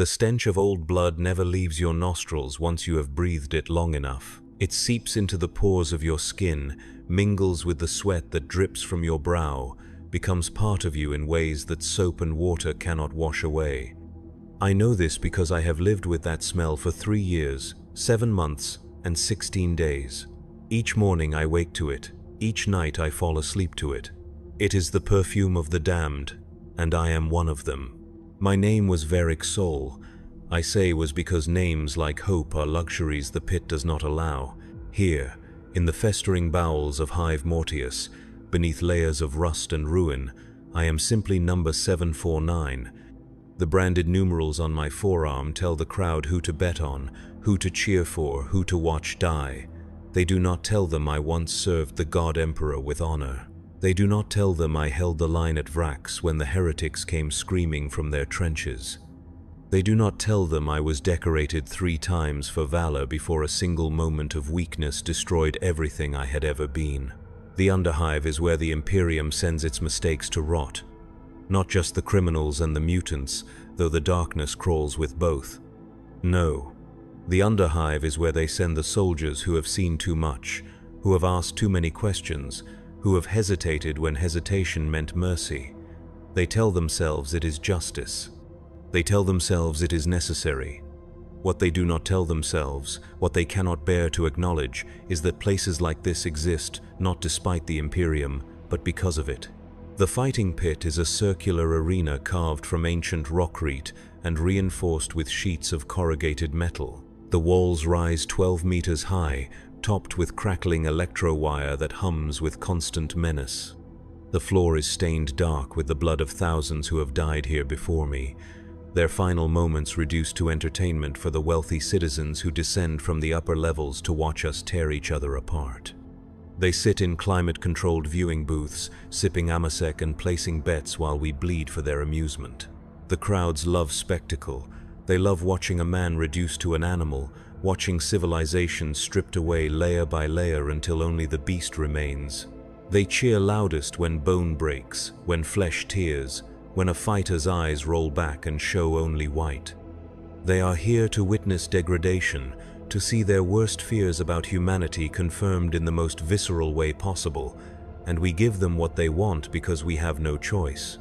The stench of old blood never leaves your nostrils once you have breathed it long enough. It seeps into the pores of your skin, mingles with the sweat that drips from your brow, becomes part of you in ways that soap and water cannot wash away. I know this because I have lived with that smell for 3 years, 7 months, and 16 days. Each morning I wake to it, each night I fall asleep to it. It is the perfume of the damned, and I am one of them. My name was Veric Soul. I say was because names like hope are luxuries the pit does not allow. Here, in the festering bowels of Hive Mortius, beneath layers of rust and ruin, I am simply number 749. The branded numerals on my forearm tell the crowd who to bet on, who to cheer for, who to watch die. They do not tell them I once served the God Emperor with honor. They do not tell them I held the line at Vrax when the heretics came screaming from their trenches. They do not tell them I was decorated 3 times for valor before a single moment of weakness destroyed everything I had ever been. The underhive is where the Imperium sends its mistakes to rot. Not just the criminals and the mutants, though the darkness crawls with both. No. The underhive is where they send the soldiers who have seen too much, who have asked too many questions, who have hesitated when hesitation meant mercy. They tell themselves it is justice. They tell themselves it is necessary. What they do not tell themselves, what they cannot bear to acknowledge, is that places like this exist not despite the Imperium, but because of it. The fighting pit is a circular arena carved from ancient rockreat and reinforced with sheets of corrugated metal. The walls rise 12 meters high, topped with crackling electro-wire that hums with constant menace. The floor is stained dark with the blood of thousands who have died here before me, their final moments reduced to entertainment for the wealthy citizens who descend from the upper levels to watch us tear each other apart. They sit in climate-controlled viewing booths, sipping amasec and placing bets while we bleed for their amusement. The crowds love spectacle. They love watching a man reduced to an animal, watching civilization stripped away layer by layer until only the beast remains. They cheer loudest when bone breaks, when flesh tears, when a fighter's eyes roll back and show only white. They are here to witness degradation, to see their worst fears about humanity confirmed in the most visceral way possible, and we give them what they want because we have no choice.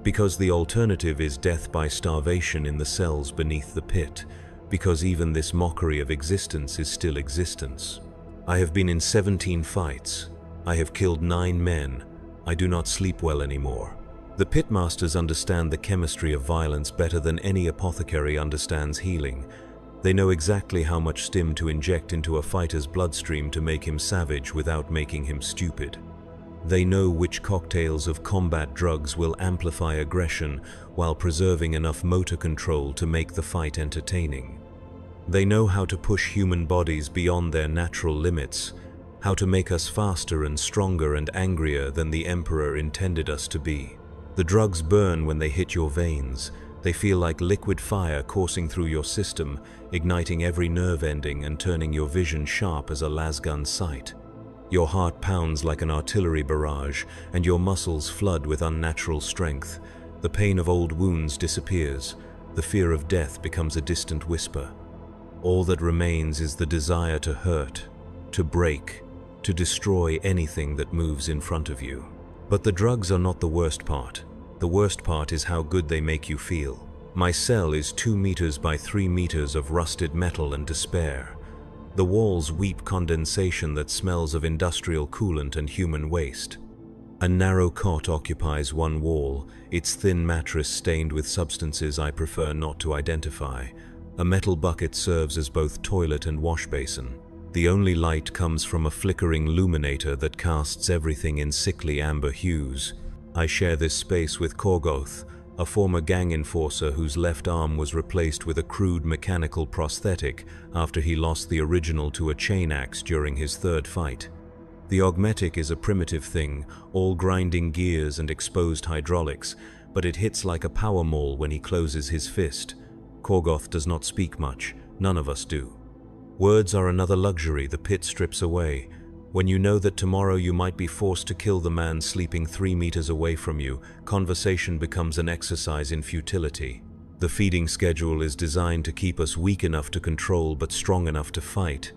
Because the alternative is death by starvation in the cells beneath the pit, because even this mockery of existence is still existence. I have been in 17 fights. I have killed 9 men. I do not sleep well anymore. The pitmasters understand the chemistry of violence better than any apothecary understands healing. They know exactly how much stim to inject into a fighter's bloodstream to make him savage without making him stupid. They know which cocktails of combat drugs will amplify aggression while preserving enough motor control to make the fight entertaining. They know how to push human bodies beyond their natural limits, how to make us faster and stronger and angrier than the Emperor intended us to be. The drugs burn when they hit your veins. They feel like liquid fire coursing through your system, igniting every nerve ending and turning your vision sharp as a lasgun sight. Your heart pounds like an artillery barrage, and your muscles flood with unnatural strength. The pain of old wounds disappears. The fear of death becomes a distant whisper. All that remains is the desire to hurt, to break, to destroy anything that moves in front of you. But the drugs are not the worst part. The worst part is how good they make you feel. My cell is 2 meters by 3 meters of rusted metal and despair. The walls weep condensation that smells of industrial coolant and human waste. A narrow cot occupies one wall, its thin mattress stained with substances I prefer not to identify. A metal bucket serves as both toilet and wash basin. The only light comes from a flickering luminator that casts everything in sickly amber hues. I share this space with Korgoth, a former gang enforcer whose left arm was replaced with a crude mechanical prosthetic after he lost the original to a chain axe during his 3rd fight. The augmetic is a primitive thing, all grinding gears and exposed hydraulics, but it hits like a power maul when he closes his fist. Korgoth does not speak much, none of us do. Words are another luxury the pit strips away. When you know that tomorrow you might be forced to kill the man sleeping 3 meters away from you, conversation becomes an exercise in futility. The feeding schedule is designed to keep us weak enough to control but strong enough to fight.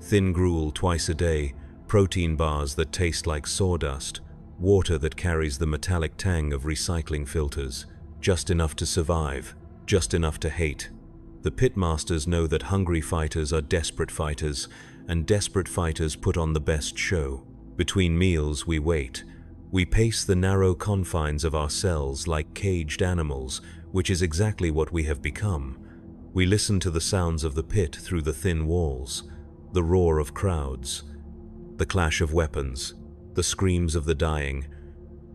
Thin gruel twice a day, protein bars that taste like sawdust, water that carries the metallic tang of recycling filters, just enough to survive, just enough to hate. The pitmasters know that hungry fighters are desperate fighters, and desperate fighters put on the best show. Between meals, we wait. We pace the narrow confines of our cells like caged animals, which is exactly what we have become. We listen to the sounds of the pit through the thin walls, the roar of crowds, the clash of weapons, the screams of the dying.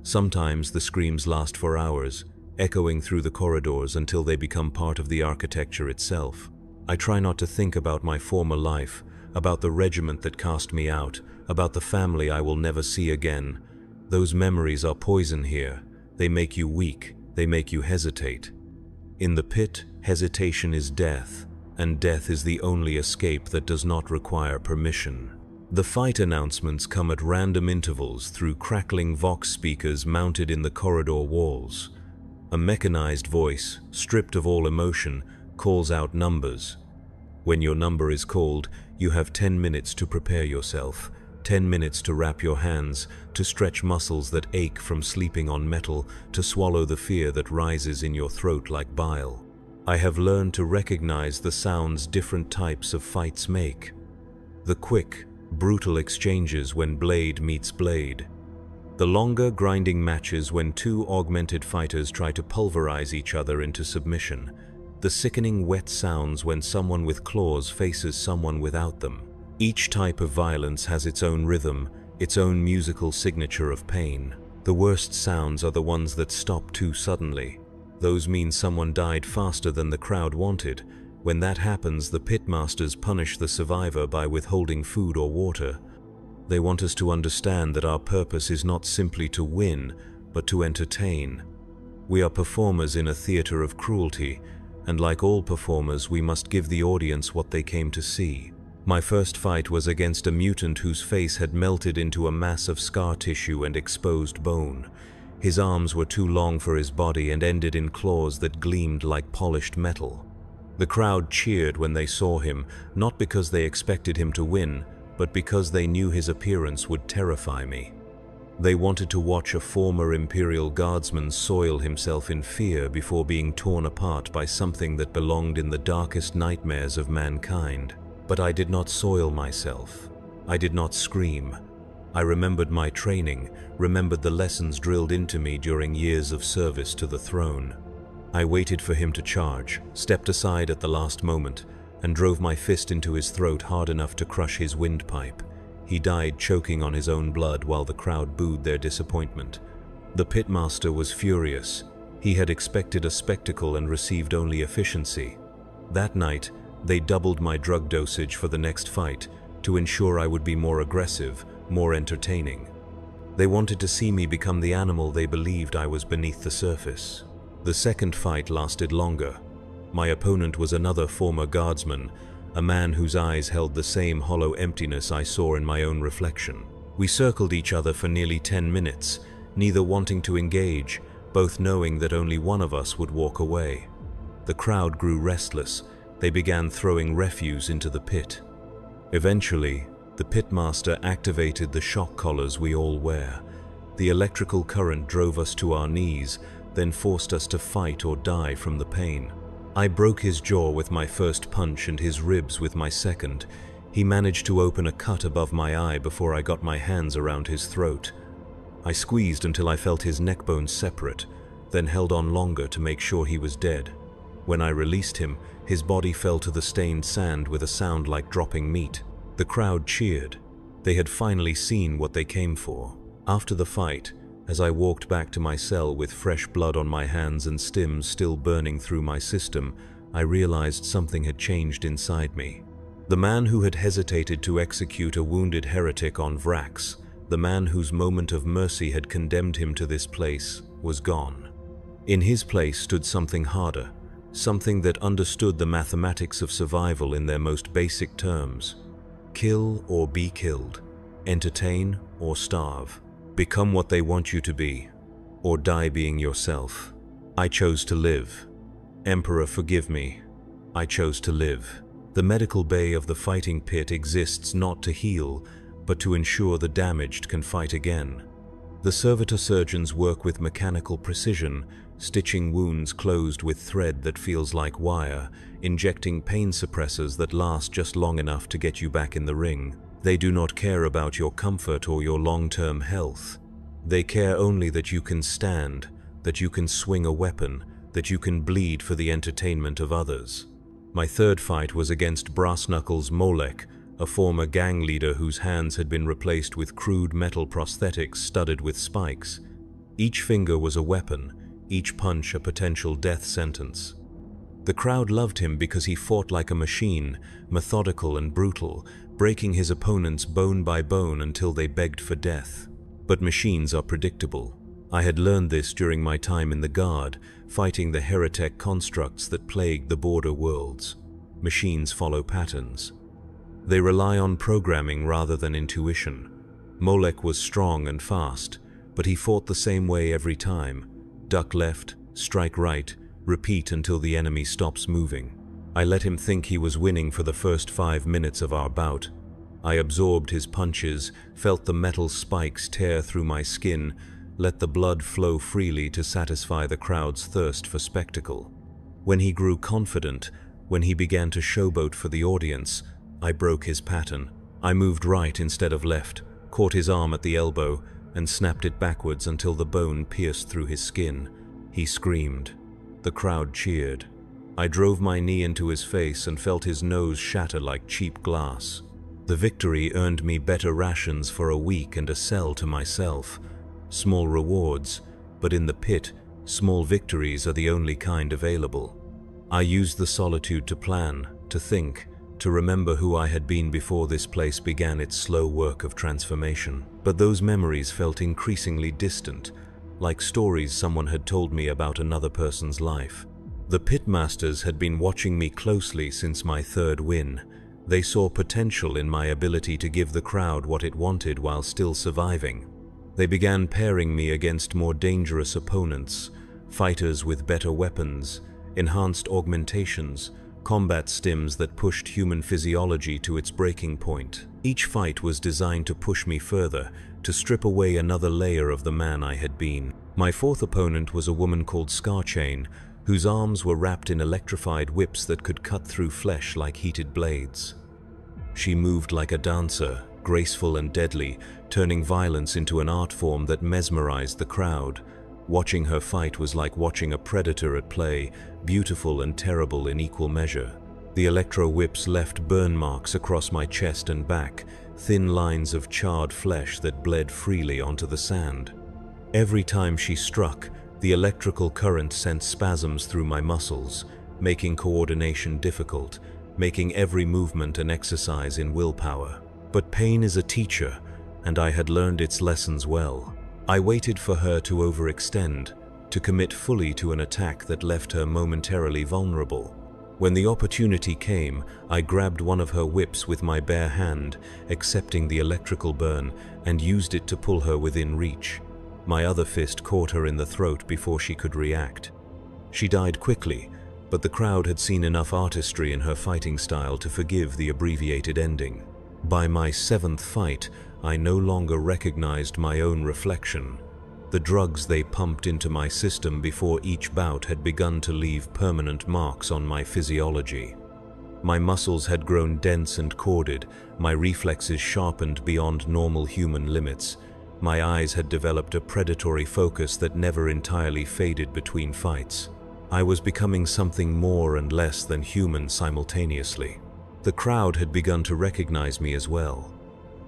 Sometimes the screams last for hours, echoing through the corridors until they become part of the architecture itself. I try not to think about my former life, about the regiment that cast me out, about the family I will never see again. Those memories are poison here. They make you weak. They make you hesitate. In the pit, hesitation is death, and death is the only escape that does not require permission. The fight announcements come at random intervals through crackling Vox speakers mounted in the corridor walls. A mechanized voice, stripped of all emotion, calls out numbers. When your number is called, you have 10 minutes to prepare yourself, 10 minutes to wrap your hands, to stretch muscles that ache from sleeping on metal, to swallow the fear that rises in your throat like bile. I have learned to recognize the sounds different types of fights make. The quick, brutal exchanges when blade meets blade. The longer, grinding matches when two augmented fighters try to pulverize each other into submission. The sickening wet sounds when someone with claws faces someone without them. Each type of violence has its own rhythm, its own musical signature of pain. The worst sounds are the ones that stop too suddenly. Those mean someone died faster than the crowd wanted. When that happens, the pitmasters punish the survivor by withholding food or water. They want us to understand that our purpose is not simply to win, but to entertain. We are performers in a theater of cruelty, and like all performers, we must give the audience what they came to see. My first fight was against a mutant whose face had melted into a mass of scar tissue and exposed bone. His arms were too long for his body and ended in claws that gleamed like polished metal. The crowd cheered when they saw him, not because they expected him to win, but because they knew his appearance would terrify me. They wanted to watch a former Imperial Guardsman soil himself in fear before being torn apart by something that belonged in the darkest nightmares of mankind. But I did not soil myself. I did not scream. I remembered my training, remembered the lessons drilled into me during years of service to the throne. I waited for him to charge, stepped aside at the last moment, and drove my fist into his throat hard enough to crush his windpipe. He died choking on his own blood while the crowd booed their disappointment. The pitmaster was furious. He had expected a spectacle and received only efficiency. That night, they doubled my drug dosage for the next fight to ensure I would be more aggressive, more entertaining. They wanted to see me become the animal they believed I was beneath the surface. The second fight lasted longer. My opponent was another former guardsman, a man whose eyes held the same hollow emptiness I saw in my own reflection. We circled each other for nearly 10 minutes, neither wanting to engage, both knowing that only one of us would walk away. The crowd grew restless. They began throwing refuse into the pit. Eventually, the pitmaster activated the shock collars we all wear. The electrical current drove us to our knees, then forced us to fight or die from the pain. I broke his jaw with my first punch and his ribs with my second. He managed to open a cut above my eye before I got my hands around his throat. I squeezed until I felt his neck bones separate, then held on longer to make sure he was dead. When I released him, his body fell to the stained sand with a sound like dropping meat. The crowd cheered. They had finally seen what they came for. After the fight, as I walked back to my cell with fresh blood on my hands and stims still burning through my system, I realized something had changed inside me. The man who had hesitated to execute a wounded heretic on Vrax, the man whose moment of mercy had condemned him to this place, was gone. In his place stood something harder, something that understood the mathematics of survival in their most basic terms. Kill or be killed, entertain or starve. Become what they want you to be, or die being yourself. I chose to live. Emperor, forgive me. I chose to live. The medical bay of the fighting pit exists not to heal, but to ensure the damaged can fight again. The servitor surgeons work with mechanical precision, stitching wounds closed with thread that feels like wire, injecting pain suppressors that last just long enough to get you back in the ring. They do not care about your comfort or your long-term health. They care only that you can stand, that you can swing a weapon, that you can bleed for the entertainment of others. My third fight was against Brass Knuckles Molech, a former gang leader whose hands had been replaced with crude metal prosthetics studded with spikes. Each finger was a weapon, each punch a potential death sentence. The crowd loved him because he fought like a machine, methodical and brutal, breaking his opponents bone by bone until they begged for death. But machines are predictable. I had learned this during my time in the Guard, fighting the heretic constructs that plagued the border worlds. Machines follow patterns. They rely on programming rather than intuition. Molech was strong and fast, but he fought the same way every time. Duck left, strike right, repeat until the enemy stops moving. I let him think he was winning for the first 5 minutes of our bout. I absorbed his punches, felt the metal spikes tear through my skin, let the blood flow freely to satisfy the crowd's thirst for spectacle. When he grew confident, when he began to showboat for the audience, I broke his pattern. I moved right instead of left, caught his arm at the elbow, and snapped it backwards until the bone pierced through his skin. He screamed. The crowd cheered. I drove my knee into his face and felt his nose shatter like cheap glass. The victory earned me better rations for a week and a cell to myself. Small rewards, but in the pit, small victories are the only kind available. I used the solitude to plan, to think, to remember who I had been before this place began its slow work of transformation. But those memories felt increasingly distant, like stories someone had told me about another person's life. The pitmasters had been watching me closely since my third win. They saw potential in my ability to give the crowd what it wanted while still surviving. They began pairing me against more dangerous opponents, fighters with better weapons, enhanced augmentations, combat stims that pushed human physiology to its breaking point. Each fight was designed to push me further, to strip away another layer of the man I had been. My fourth opponent was a woman called Scarchain, whose arms were wrapped in electrified whips that could cut through flesh like heated blades. She moved like a dancer, graceful and deadly, turning violence into an art form that mesmerized the crowd. Watching her fight was like watching a predator at play, beautiful and terrible in equal measure. The electro whips left burn marks across my chest and back, thin lines of charred flesh that bled freely onto the sand. Every time she struck, the electrical current sent spasms through my muscles, making coordination difficult, making every movement an exercise in willpower. But pain is a teacher, and I had learned its lessons well. I waited for her to overextend, to commit fully to an attack that left her momentarily vulnerable. When the opportunity came, I grabbed one of her whips with my bare hand, accepting the electrical burn, and used it to pull her within reach. My other fist caught her in the throat before she could react. She died quickly, but the crowd had seen enough artistry in her fighting style to forgive the abbreviated ending. By my seventh fight, I no longer recognized my own reflection. The drugs they pumped into my system before each bout had begun to leave permanent marks on my physiology. My muscles had grown dense and corded, my reflexes sharpened beyond normal human limits. My eyes had developed a predatory focus that never entirely faded between fights. I was becoming something more and less than human simultaneously. The crowd had begun to recognize me as well.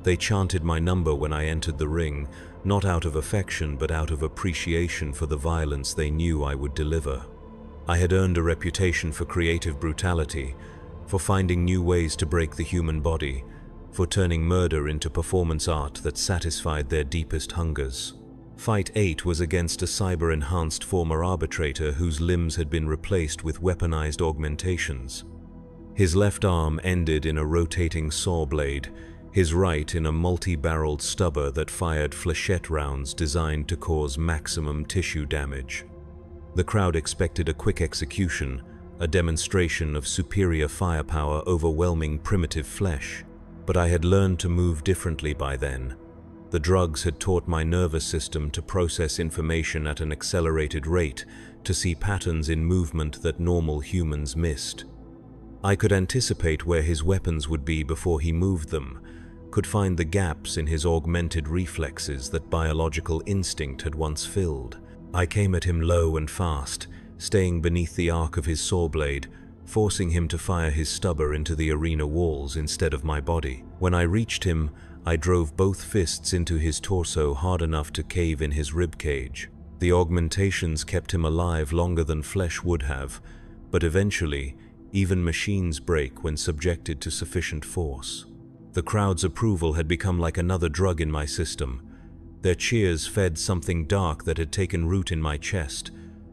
They chanted my number when I entered the ring, not out of affection but out of appreciation for the violence they knew I would deliver. I had earned a reputation for creative brutality, for finding new ways to break the human body, for turning murder into performance art that satisfied their deepest hungers. Fight 8 was against a cyber-enhanced former arbitrator whose limbs had been replaced with weaponized augmentations. His left arm ended in a rotating saw blade, his right in a multi-barreled stubber that fired flechette rounds designed to cause maximum tissue damage. The crowd expected a quick execution, a demonstration of superior firepower overwhelming primitive flesh. But I had learned to move differently by then. The drugs had taught my nervous system to process information at an accelerated rate, to see patterns in movement that normal humans missed. I could anticipate where his weapons would be before he moved them, could find the gaps in his augmented reflexes that biological instinct had once filled. I came at him low and fast, staying beneath the arc of his saw blade, forcing him to fire his stubber into the arena walls instead of my body. When I reached him, I drove both fists into his torso hard enough to cave in his ribcage. The augmentations kept him alive longer than flesh would have, but eventually, even machines break when subjected to sufficient force. The crowd's approval had become like another drug in my system. Their cheers fed something dark that had taken root in my chest,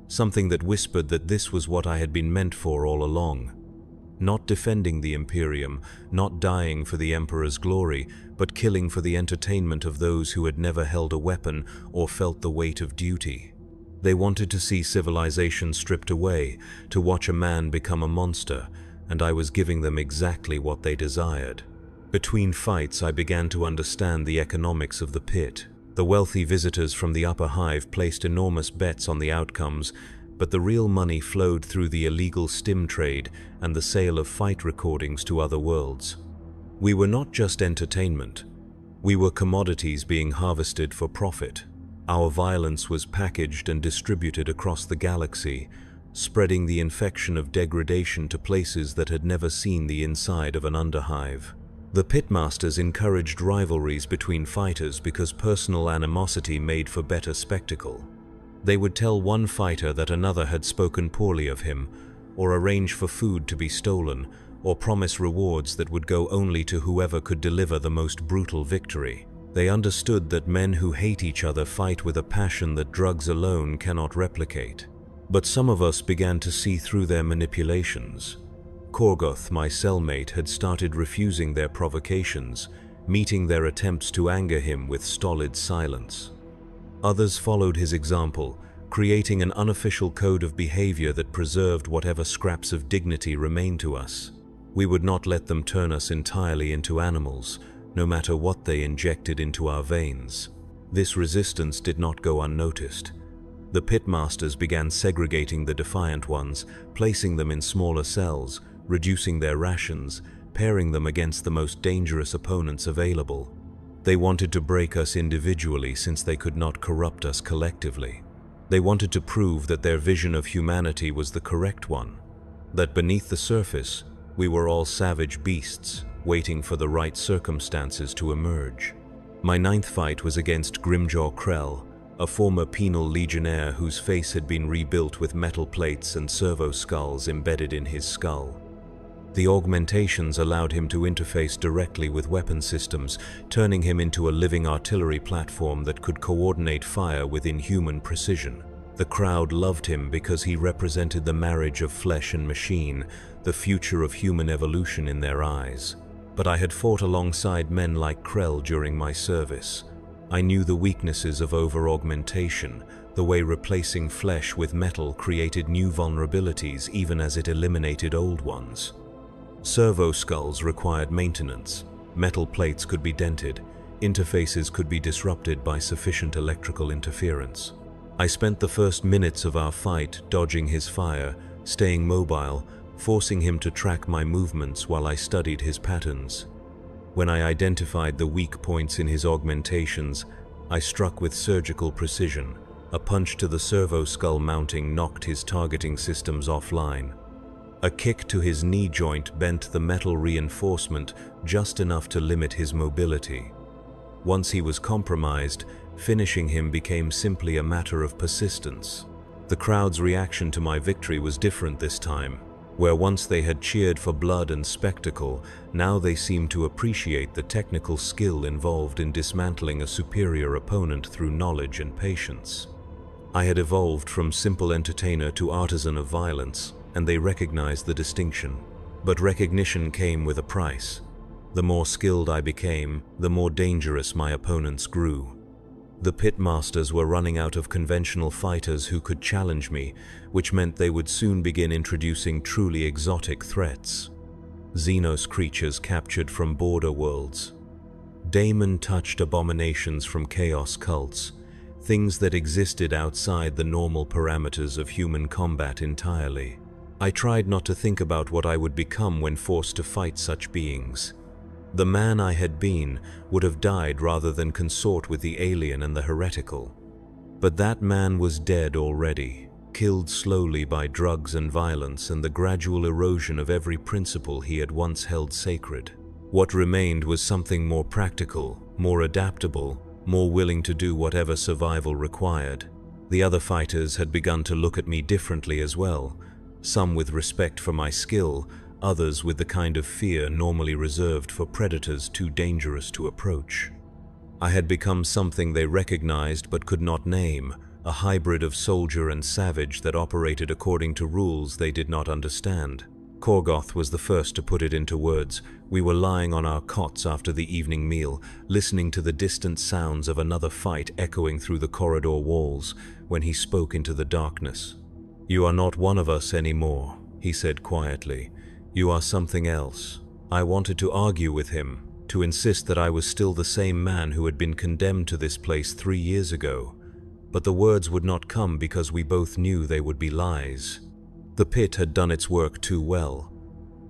something that whispered that this was what I had been meant for all along. Not defending the Imperium, not dying for the Emperor's glory, but killing for the entertainment of those who had never held a weapon or felt the weight of duty. They wanted to see civilization stripped away, to watch a man become a monster, and I was giving them exactly what they desired. Between fights, I began to understand the economics of the pit. The wealthy visitors from the upper hive placed enormous bets on the outcomes, but the real money flowed through the illegal stim trade and the sale of fight recordings to other worlds. We were not just entertainment. We were commodities being harvested for profit. Our violence was packaged and distributed across the galaxy, spreading the infection of degradation to places that had never seen the inside of an underhive. The pitmasters encouraged rivalries between fighters because personal animosity made for better spectacle. They would tell one fighter that another had spoken poorly of him, or arrange for food to be stolen, or promise rewards that would go only to whoever could deliver the most brutal victory. They understood that men who hate each other fight with a passion that drugs alone cannot replicate. But some of us began to see through their manipulations. Korgoth, my cellmate, had started refusing their provocations, meeting their attempts to anger him with stolid silence. Others followed his example, creating an unofficial code of behavior that preserved whatever scraps of dignity remained to us. We would not let them turn us entirely into animals, no matter what they injected into our veins. This resistance did not go unnoticed. The pitmasters began segregating the defiant ones, placing them in smaller cells, reducing their rations, pairing them against the most dangerous opponents available. They wanted to break us individually since they could not corrupt us collectively. They wanted to prove that their vision of humanity was the correct one, that beneath the surface, we were all savage beasts, waiting for the right circumstances to emerge. My ninth fight was against Grimdark, a former penal legionnaire whose face had been rebuilt with metal plates and servo skulls embedded in his skull. The augmentations allowed him to interface directly with weapon systems, turning him into a living artillery platform that could coordinate fire with inhuman precision. The crowd loved him because he represented the marriage of flesh and machine, the future of human evolution in their eyes. But I had fought alongside men like Krell during my service. I knew the weaknesses of over-augmentation, the way replacing flesh with metal created new vulnerabilities even as it eliminated old ones. Servo skulls required maintenance. Metal plates could be dented. Interfaces could be disrupted by sufficient electrical interference. I spent the first minutes of our fight dodging his fire, staying mobile, forcing him to track my movements while I studied his patterns. When I identified the weak points in his augmentations, I struck with surgical precision. A punch to the servo skull mounting knocked his targeting systems offline. A kick to his knee joint bent the metal reinforcement just enough to limit his mobility. Once he was compromised, finishing him became simply a matter of persistence. The crowd's reaction to my victory was different this time. Where once they had cheered for blood and spectacle, now they seemed to appreciate the technical skill involved in dismantling a superior opponent through knowledge and patience. I had evolved from simple entertainer to artisan of violence, and they recognized the distinction. But recognition came with a price. The more skilled I became, the more dangerous my opponents grew. The pitmasters were running out of conventional fighters who could challenge me, which meant they would soon begin introducing truly exotic threats. Xenos creatures captured from border worlds. Daemon-touched abominations from chaos cults, things that existed outside the normal parameters of human combat entirely. I tried not to think about what I would become when forced to fight such beings. The man I had been would have died rather than consort with the alien and the heretical. But that man was dead already, killed slowly by drugs and violence and the gradual erosion of every principle he had once held sacred. What remained was something more practical, more adaptable, more willing to do whatever survival required. The other fighters had begun to look at me differently as well, some with respect for my skill, others with the kind of fear normally reserved for predators too dangerous to approach. I had become something they recognized but could not name, a hybrid of soldier and savage that operated according to rules they did not understand. Korgoth was the first to put it into words. We were lying on our cots after the evening meal, listening to the distant sounds of another fight echoing through the corridor walls, when he spoke into the darkness. "You are not one of us anymore," he said quietly. "You are something else." I wanted to argue with him, to insist that I was still the same man who had been condemned to this place 3 years ago, but the words would not come because we both knew they would be lies. The pit had done its work too well.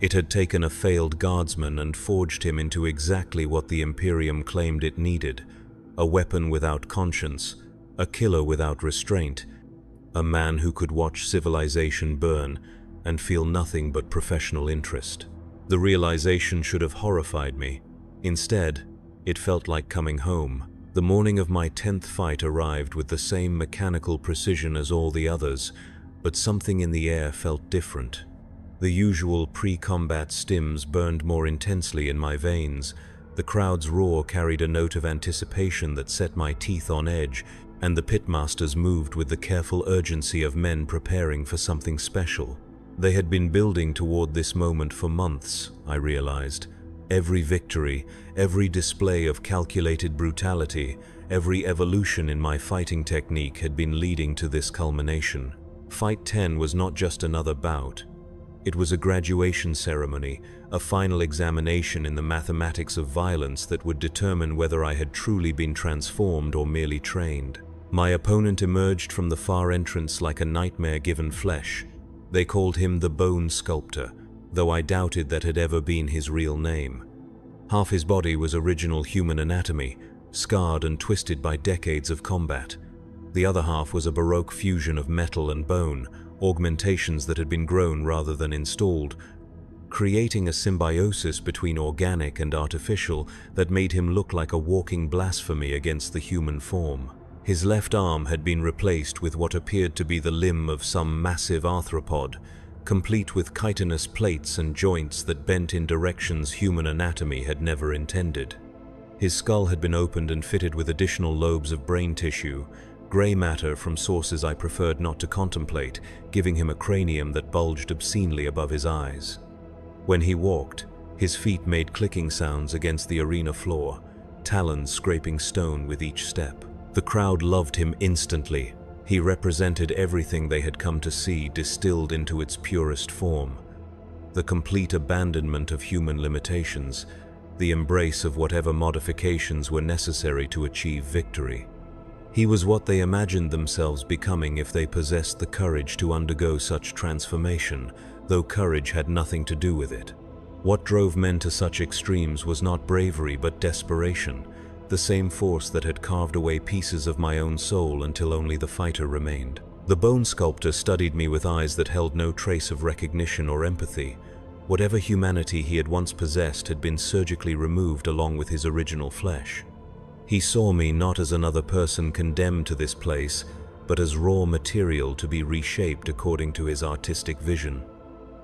It had taken a failed guardsman and forged him into exactly what the Imperium claimed it needed: a weapon without conscience, a killer without restraint, a man who could watch civilization burn and feel nothing but professional interest. The realization should have horrified me. Instead, it felt like coming home. The morning of my 10th fight arrived with the same mechanical precision as all the others, but something in the air felt different. The usual pre-combat stims burned more intensely in my veins. The crowd's roar carried a note of anticipation that set my teeth on edge, and the pitmasters moved with the careful urgency of men preparing for something special. They had been building toward this moment for months, I realized. Every victory, every display of calculated brutality, every evolution in my fighting technique had been leading to this culmination. Fight 10 was not just another bout. It was a graduation ceremony, a final examination in the mathematics of violence that would determine whether I had truly been transformed or merely trained. My opponent emerged from the far entrance like a nightmare given flesh. They called him the Bone Sculptor, though I doubted that had ever been his real name. Half his body was original human anatomy, scarred and twisted by decades of combat. The other half was a Baroque fusion of metal and bone, augmentations that had been grown rather than installed, creating a symbiosis between organic and artificial that made him look like a walking blasphemy against the human form. His left arm had been replaced with what appeared to be the limb of some massive arthropod, complete with chitinous plates and joints that bent in directions human anatomy had never intended. His skull had been opened and fitted with additional lobes of brain tissue, grey matter from sources I preferred not to contemplate, giving him a cranium that bulged obscenely above his eyes. When he walked, his feet made clicking sounds against the arena floor, talons scraping stone with each step. The crowd loved him instantly. He represented everything they had come to see distilled into its purest form. The complete abandonment of human limitations, the embrace of whatever modifications were necessary to achieve victory. He was what they imagined themselves becoming if they possessed the courage to undergo such transformation, though courage had nothing to do with it. What drove men to such extremes was not bravery but desperation, the same force that had carved away pieces of my own soul until only the fighter remained. The Bone Sculptor studied me with eyes that held no trace of recognition or empathy. Whatever humanity he had once possessed had been surgically removed along with his original flesh. He saw me not as another person condemned to this place, but as raw material to be reshaped according to his artistic vision.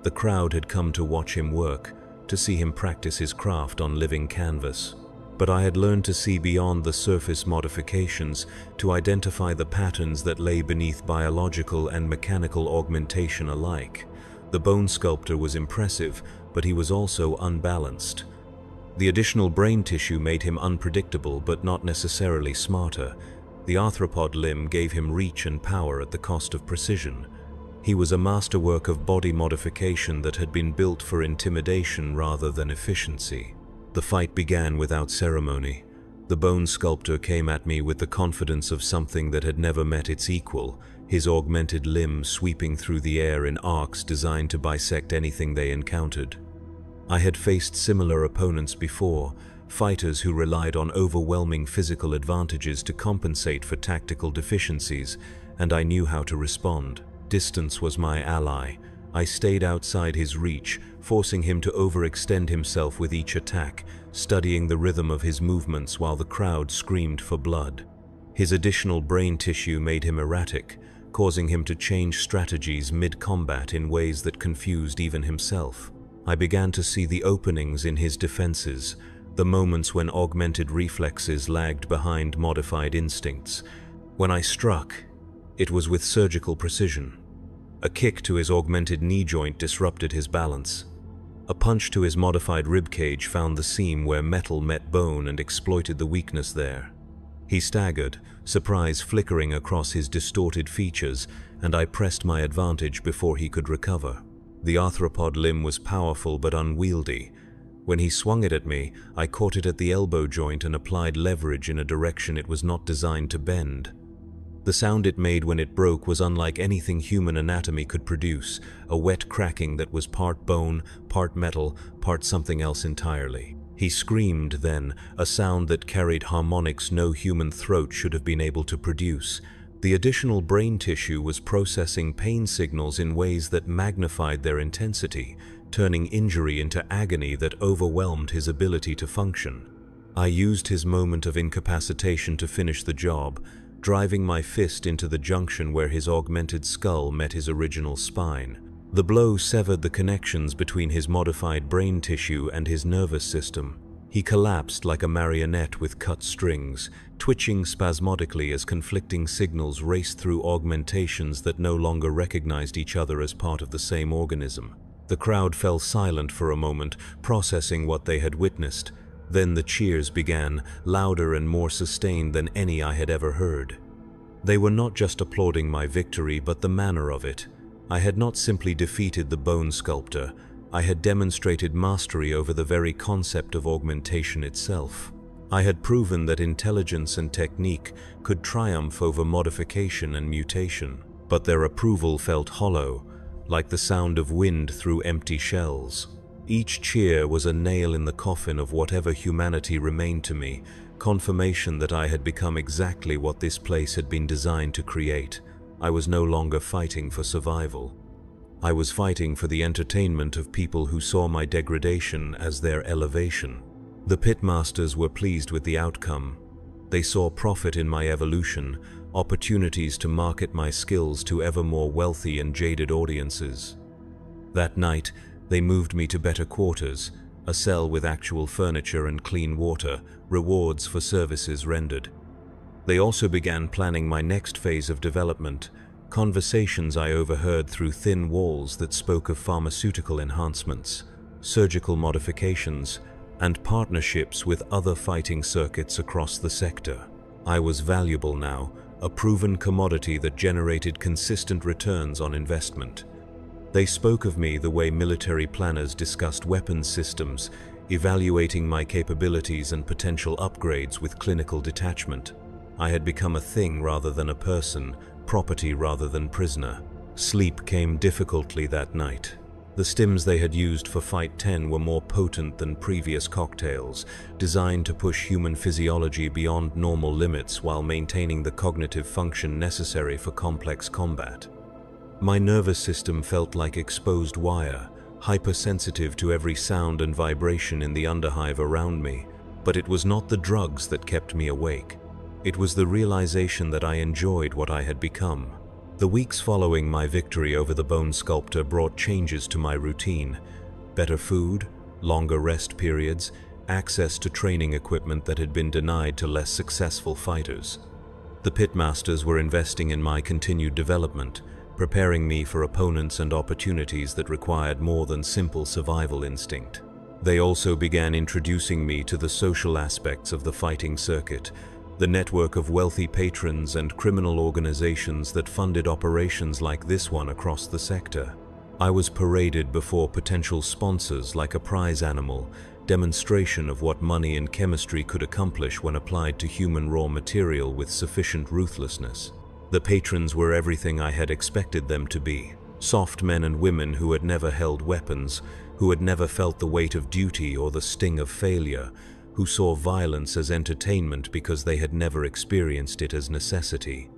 The crowd had come to watch him work, to see him practice his craft on living canvas. But I had learned to see beyond the surface modifications, to identify the patterns that lay beneath biological and mechanical augmentation alike. The Bone Sculptor was impressive, but he was also unbalanced. The additional brain tissue made him unpredictable but not necessarily smarter. The arthropod limb gave him reach and power at the cost of precision. He was a masterwork of body modification that had been built for intimidation rather than efficiency. The fight began without ceremony. The bone sculptor came at me with the confidence of something that had never met its equal, his augmented limb sweeping through the air in arcs designed to bisect anything they encountered. I had faced similar opponents before, fighters who relied on overwhelming physical advantages to compensate for tactical deficiencies, and I knew how to respond. Distance was my ally. I stayed outside his reach, forcing him to overextend himself with each attack, studying the rhythm of his movements while the crowd screamed for blood. His additional brain tissue made him erratic, causing him to change strategies mid-combat in ways that confused even himself. I began to see the openings in his defenses, the moments when augmented reflexes lagged behind modified instincts. When I struck, it was with surgical precision. A kick to his augmented knee joint disrupted his balance. A punch to his modified ribcage found the seam where metal met bone and exploited the weakness there. He staggered, surprise flickering across his distorted features, and I pressed my advantage before he could recover. The arthropod limb was powerful but unwieldy. When he swung it at me, I caught it at the elbow joint and applied leverage in a direction it was not designed to bend. The sound it made when it broke was unlike anything human anatomy could produce, a wet cracking that was part bone, part metal, part something else entirely. He screamed then, a sound that carried harmonics no human throat should have been able to produce. The additional brain tissue was processing pain signals in ways that magnified their intensity, turning injury into agony that overwhelmed his ability to function. I used his moment of incapacitation to finish the job, driving my fist into the junction where his augmented skull met his original spine. The blow severed the connections between his modified brain tissue and his nervous system. He collapsed like a marionette with cut strings, twitching spasmodically as conflicting signals raced through augmentations that no longer recognized each other as part of the same organism. The crowd fell silent for a moment, processing what they had witnessed. Then the cheers began, louder and more sustained than any I had ever heard. They were not just applauding my victory, but the manner of it. I had not simply defeated the bone sculptor, I had demonstrated mastery over the very concept of augmentation itself. I had proven that intelligence and technique could triumph over modification and mutation, but their approval felt hollow, like the sound of wind through empty shells. Each cheer was a nail in the coffin of whatever humanity remained to me, confirmation that I had become exactly what this place had been designed to create. I was no longer fighting for survival. I was fighting for the entertainment of people who saw my degradation as their elevation. The pitmasters were pleased with the outcome. They saw profit in my evolution, opportunities to market my skills to ever more wealthy and jaded audiences. That night, they moved me to better quarters, a cell with actual furniture and clean water, rewards for services rendered. They also began planning my next phase of development, conversations I overheard through thin walls that spoke of pharmaceutical enhancements, surgical modifications, and partnerships with other fighting circuits across the sector. I was valuable now, a proven commodity that generated consistent returns on investment. They spoke of me the way military planners discussed weapons systems, evaluating my capabilities and potential upgrades with clinical detachment. I had become a thing rather than a person, property rather than prisoner. Sleep came difficultly that night. The stims they had used for Fight 10 were more potent than previous cocktails, designed to push human physiology beyond normal limits while maintaining the cognitive function necessary for complex combat. My nervous system felt like exposed wire, hypersensitive to every sound and vibration in the underhive around me, but it was not the drugs that kept me awake. It was the realization that I enjoyed what I had become. The weeks following my victory over the bone sculptor brought changes to my routine. Better food, longer rest periods, access to training equipment that had been denied to less successful fighters. The pitmasters were investing in my continued development, preparing me for opponents and opportunities that required more than simple survival instinct. They also began introducing me to the social aspects of the fighting circuit, the network of wealthy patrons and criminal organizations that funded operations like this one across the sector. I was paraded before potential sponsors like a prize animal, demonstration of what money and chemistry could accomplish when applied to human raw material with sufficient ruthlessness. The patrons were everything I had expected them to be. Soft men and women who had never held weapons, who had never felt the weight of duty or the sting of failure, who saw violence as entertainment because they had never experienced it as necessity.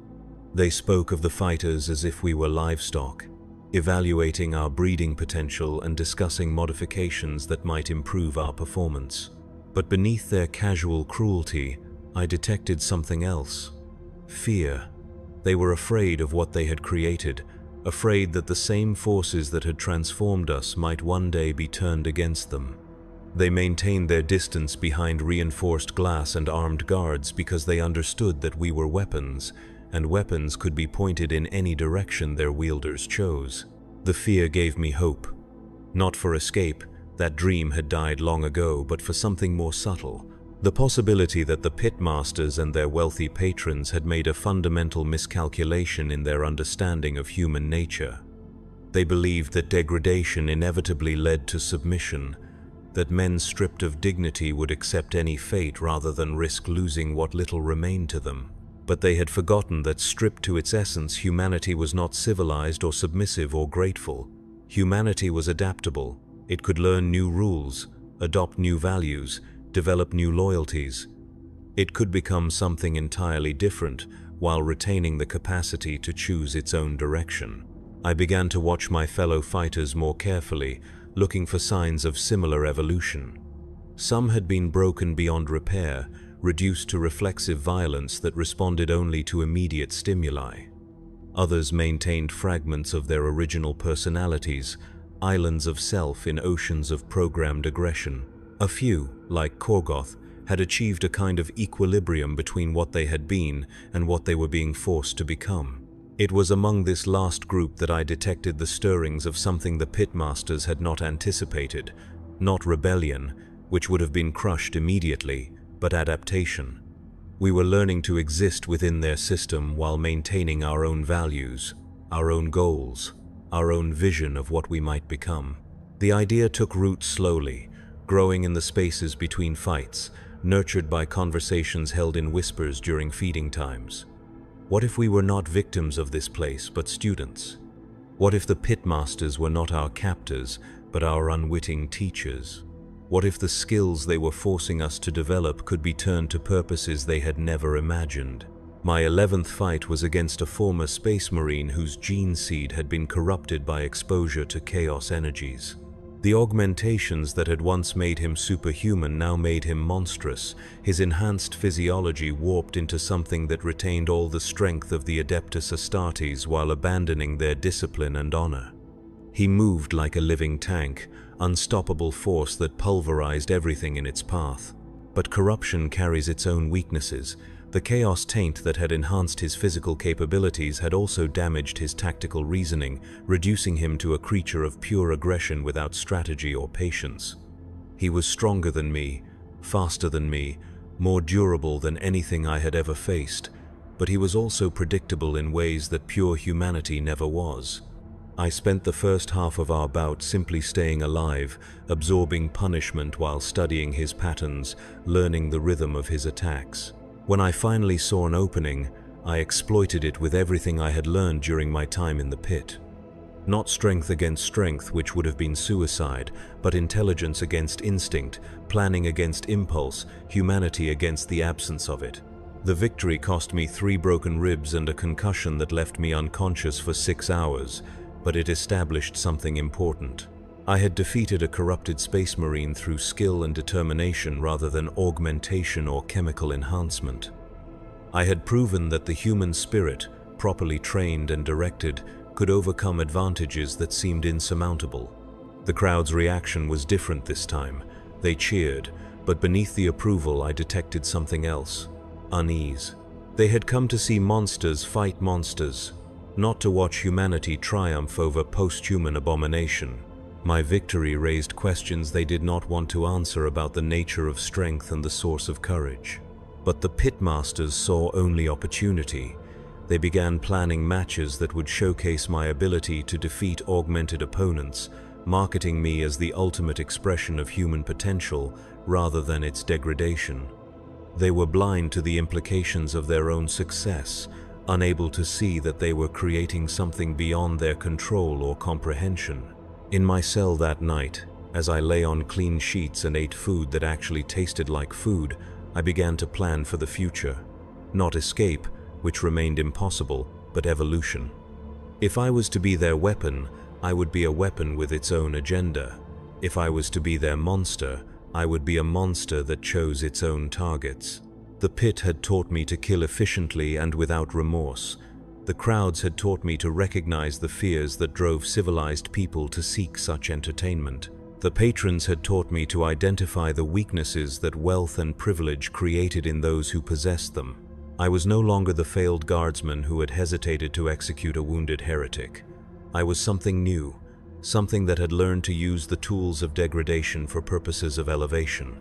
They spoke of the fighters as if we were livestock, evaluating our breeding potential and discussing modifications that might improve our performance. But beneath their casual cruelty, I detected something else: fear. They were afraid of what they had created, afraid that the same forces that had transformed us might one day be turned against them. They maintained their distance behind reinforced glass and armed guards because they understood that we were weapons, and weapons could be pointed in any direction their wielders chose. The fear gave me hope. Not for escape, that dream had died long ago, but for something more subtle. The possibility that the pitmasters and their wealthy patrons had made a fundamental miscalculation in their understanding of human nature. They believed that degradation inevitably led to submission, that men stripped of dignity would accept any fate rather than risk losing what little remained to them. But they had forgotten that stripped to its essence, humanity was not civilized or submissive or grateful. Humanity was adaptable. It could learn new rules, adopt new values, develop new loyalties. It could become something entirely different while retaining the capacity to choose its own direction. I began to watch my fellow fighters more carefully, looking for signs of similar evolution. Some had been broken beyond repair, reduced to reflexive violence that responded only to immediate stimuli. Others maintained fragments of their original personalities, islands of self in oceans of programmed aggression. A few, like Korgoth, had achieved a kind of equilibrium between what they had been and what they were being forced to become. It was among this last group that I detected the stirrings of something the pitmasters had not anticipated, not rebellion, which would have been crushed immediately, but adaptation. We were learning to exist within their system while maintaining our own values, our own goals, our own vision of what we might become. The idea took root slowly, growing in the spaces between fights, nurtured by conversations held in whispers during feeding times. What if we were not victims of this place, but students? What if the pitmasters were not our captors, but our unwitting teachers? What if the skills they were forcing us to develop could be turned to purposes they had never imagined? My 11th fight was against a former space marine whose gene seed had been corrupted by exposure to chaos energies. The augmentations that had once made him superhuman now made him monstrous, his enhanced physiology warped into something that retained all the strength of the Adeptus Astartes while abandoning their discipline and honor. He moved like a living tank, unstoppable force that pulverized everything in its path. But corruption carries its own weaknesses. The chaos taint that had enhanced his physical capabilities had also damaged his tactical reasoning, reducing him to a creature of pure aggression without strategy or patience. He was stronger than me, faster than me, more durable than anything I had ever faced, but he was also predictable in ways that pure humanity never was. I spent the first half of our bout simply staying alive, absorbing punishment while studying his patterns, learning the rhythm of his attacks. When I finally saw an opening, I exploited it with everything I had learned during my time in the pit. Not strength against strength, which would have been suicide, but intelligence against instinct, planning against impulse, humanity against the absence of it. The victory cost me 3 broken ribs and a concussion that left me unconscious for 6 hours, but it established something important. I had defeated a corrupted space marine through skill and determination rather than augmentation or chemical enhancement. I had proven that the human spirit, properly trained and directed, could overcome advantages that seemed insurmountable. The crowd's reaction was different this time. They cheered, but beneath the approval I detected something else: unease. They had come to see monsters fight monsters, not to watch humanity triumph over post-human abomination. My victory raised questions they did not want to answer about the nature of strength and the source of courage. But the pitmasters saw only opportunity. They began planning matches that would showcase my ability to defeat augmented opponents, marketing me as the ultimate expression of human potential rather than its degradation. They were blind to the implications of their own success, unable to see that they were creating something beyond their control or comprehension. In my cell that night, as I lay on clean sheets and ate food that actually tasted like food, I began to plan for the future. Not escape, which remained impossible, but evolution. If I was to be their weapon, I would be a weapon with its own agenda. If I was to be their monster, I would be a monster that chose its own targets. The pit had taught me to kill efficiently and without remorse. The crowds had taught me to recognize the fears that drove civilized people to seek such entertainment. The patrons had taught me to identify the weaknesses that wealth and privilege created in those who possessed them. I was no longer the failed guardsman who had hesitated to execute a wounded heretic. I was something new, something that had learned to use the tools of degradation for purposes of elevation.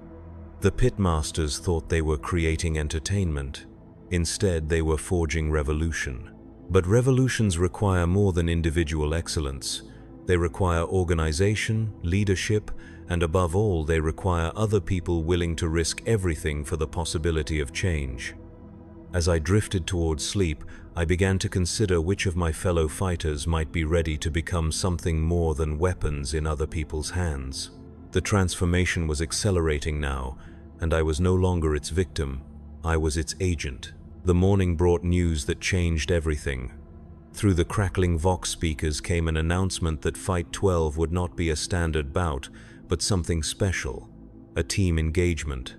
The pitmasters thought they were creating entertainment. Instead, they were forging revolution. But revolutions require more than individual excellence. They require organization, leadership, and above all, they require other people willing to risk everything for the possibility of change. As I drifted towards sleep, I began to consider which of my fellow fighters might be ready to become something more than weapons in other people's hands. The transformation was accelerating now, and I was no longer its victim, I was its agent. The morning brought news that changed everything. Through the crackling Vox speakers came an announcement that Fight 12 would not be a standard bout, but something special, a team engagement.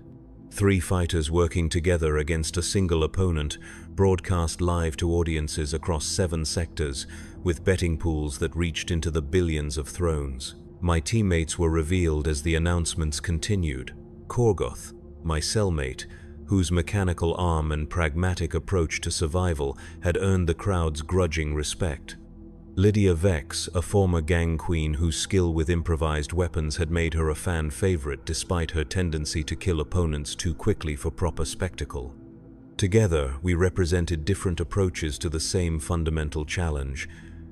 3 fighters working together against a single opponent, broadcast live to audiences across 7 sectors, with betting pools that reached into the billions of thrones. My teammates were revealed as the announcements continued. Commorragh, my cellmate, whose mechanical arm and pragmatic approach to survival had earned the crowd's grudging respect. Lydia Vex, a former gang queen whose skill with improvised weapons had made her a fan favorite despite her tendency to kill opponents too quickly for proper spectacle. Together, we represented different approaches to the same fundamental challenge: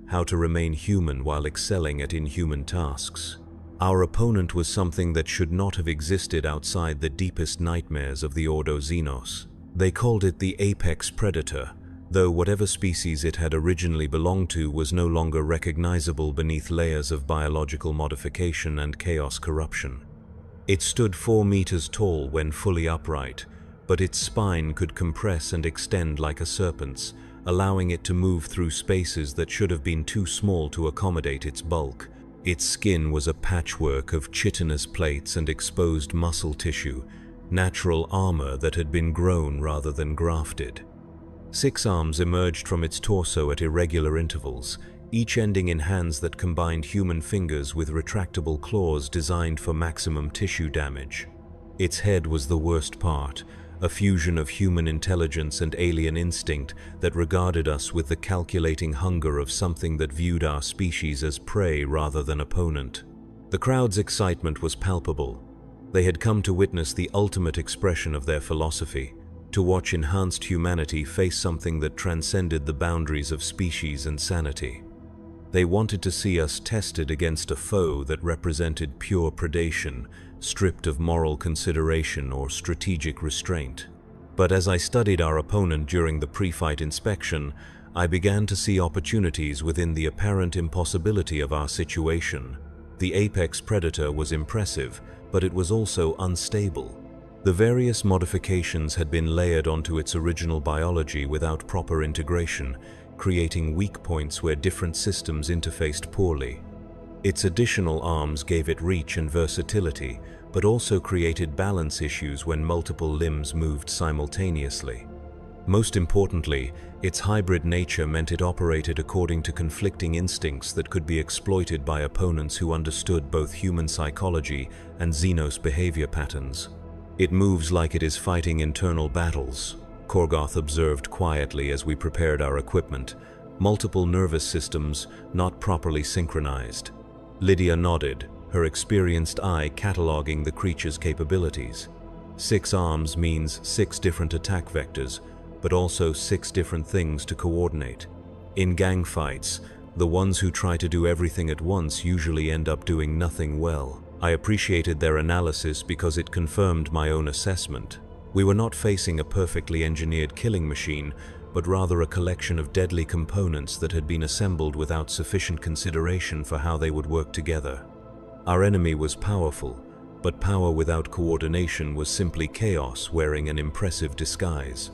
how to remain human while excelling at inhuman tasks. Our opponent was something that should not have existed outside the deepest nightmares of the Ordo Xenos. They called it the apex predator, though whatever species it had originally belonged to was no longer recognizable beneath layers of biological modification and chaos corruption. It stood 4 meters tall when fully upright, but its spine could compress and extend like a serpent's, allowing it to move through spaces that should have been too small to accommodate its bulk. Its skin was a patchwork of chitinous plates and exposed muscle tissue, natural armor that had been grown rather than grafted. 6 arms emerged from its torso at irregular intervals, each ending in hands that combined human fingers with retractable claws designed for maximum tissue damage. Its head was the worst part, a fusion of human intelligence and alien instinct that regarded us with the calculating hunger of something that viewed our species as prey rather than opponent. The crowd's excitement was palpable. They had come to witness the ultimate expression of their philosophy, to watch enhanced humanity face something that transcended the boundaries of species and sanity. They wanted to see us tested against a foe that represented pure predation, stripped of moral consideration or strategic restraint. But as I studied our opponent during the pre-fight inspection, I began to see opportunities within the apparent impossibility of our situation. The apex predator was impressive, but it was also unstable. The various modifications had been layered onto its original biology without proper integration, creating weak points where different systems interfaced poorly. Its additional arms gave it reach and versatility, but also created balance issues when multiple limbs moved simultaneously. Most importantly, its hybrid nature meant it operated according to conflicting instincts that could be exploited by opponents who understood both human psychology and Xenos behavior patterns. "It moves like it is fighting internal battles," Commorragh observed quietly as we prepared our equipment. "Multiple nervous systems not properly synchronized." Lydia nodded, her experienced eye cataloging the creature's capabilities. 6 arms means 6 different attack vectors, but also 6 different things to coordinate. In gang fights, the ones who try to do everything at once usually end up doing nothing well. I appreciated their analysis because it confirmed my own assessment. We were not facing a perfectly engineered killing machine, but rather a collection of deadly components that had been assembled without sufficient consideration for how they would work together. Our enemy was powerful, but power without coordination was simply chaos wearing an impressive disguise.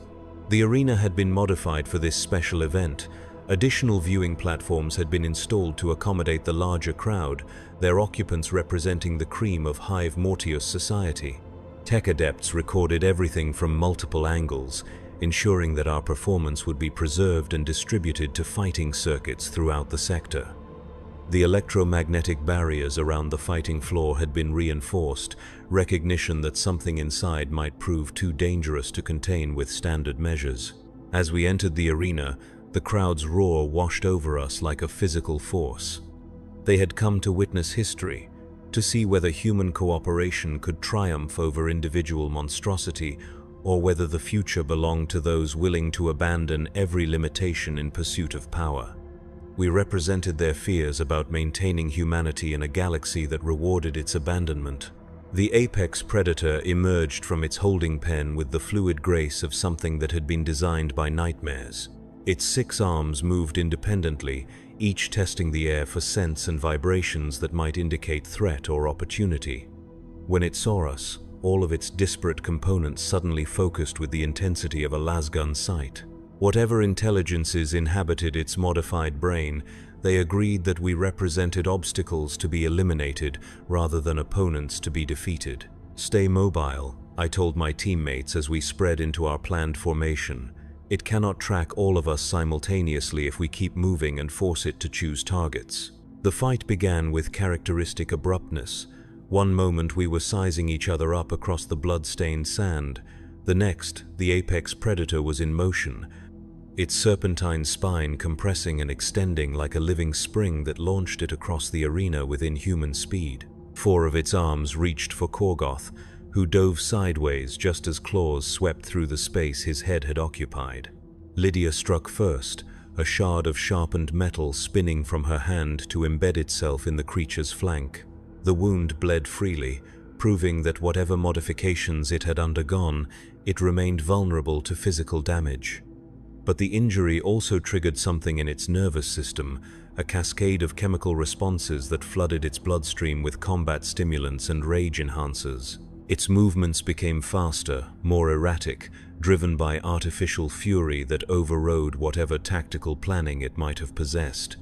The arena had been modified for this special event. Additional viewing platforms had been installed to accommodate the larger crowd, their occupants representing the cream of Hive Mortius society. Tech adepts recorded everything from multiple angles, ensuring that our performance would be preserved and distributed to fighting circuits throughout the sector. The electromagnetic barriers around the fighting floor had been reinforced, recognition that something inside might prove too dangerous to contain with standard measures. As we entered the arena, the crowd's roar washed over us like a physical force. They had come to witness history, to see whether human cooperation could triumph over individual monstrosity, or whether the future belonged to those willing to abandon every limitation in pursuit of power. We represented their fears about maintaining humanity in a galaxy that rewarded its abandonment. The apex predator emerged from its holding pen with the fluid grace of something that had been designed by nightmares. Its 6 arms moved independently, each testing the air for scents and vibrations that might indicate threat or opportunity. When it saw us, all of its disparate components suddenly focused with the intensity of a lasgun sight. Whatever intelligences inhabited its modified brain, they agreed that we represented obstacles to be eliminated rather than opponents to be defeated. "Stay mobile," I told my teammates as we spread into our planned formation. "It cannot track all of us simultaneously if we keep moving and force it to choose targets." The fight began with characteristic abruptness. One moment we were sizing each other up across the blood-stained sand. The next, the apex predator was in motion, its serpentine spine compressing and extending like a living spring that launched it across the arena with inhuman speed. 4 of its arms reached for Commorragh, who dove sideways just as claws swept through the space his head had occupied. Lydia struck first, a shard of sharpened metal spinning from her hand to embed itself in the creature's flank. The wound bled freely, proving that whatever modifications it had undergone, it remained vulnerable to physical damage. But the injury also triggered something in its nervous system, a cascade of chemical responses that flooded its bloodstream with combat stimulants and rage enhancers. Its movements became faster, more erratic, driven by artificial fury that overrode whatever tactical planning it might have possessed.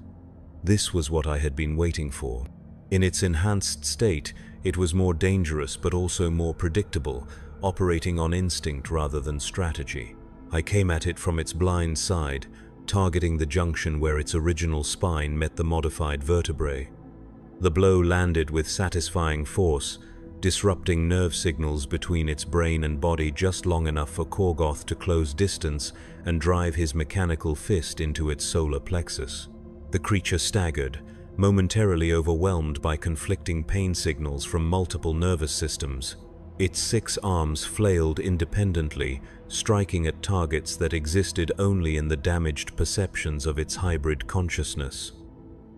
This was what I had been waiting for. In its enhanced state, it was more dangerous but also more predictable, operating on instinct rather than strategy. I came at it from its blind side, targeting the junction where its original spine met the modified vertebrae. The blow landed with satisfying force, disrupting nerve signals between its brain and body just long enough for Commorragh to close distance and drive his mechanical fist into its solar plexus. The creature staggered, momentarily overwhelmed by conflicting pain signals from multiple nervous systems. Its 6 arms flailed independently, striking at targets that existed only in the damaged perceptions of its hybrid consciousness.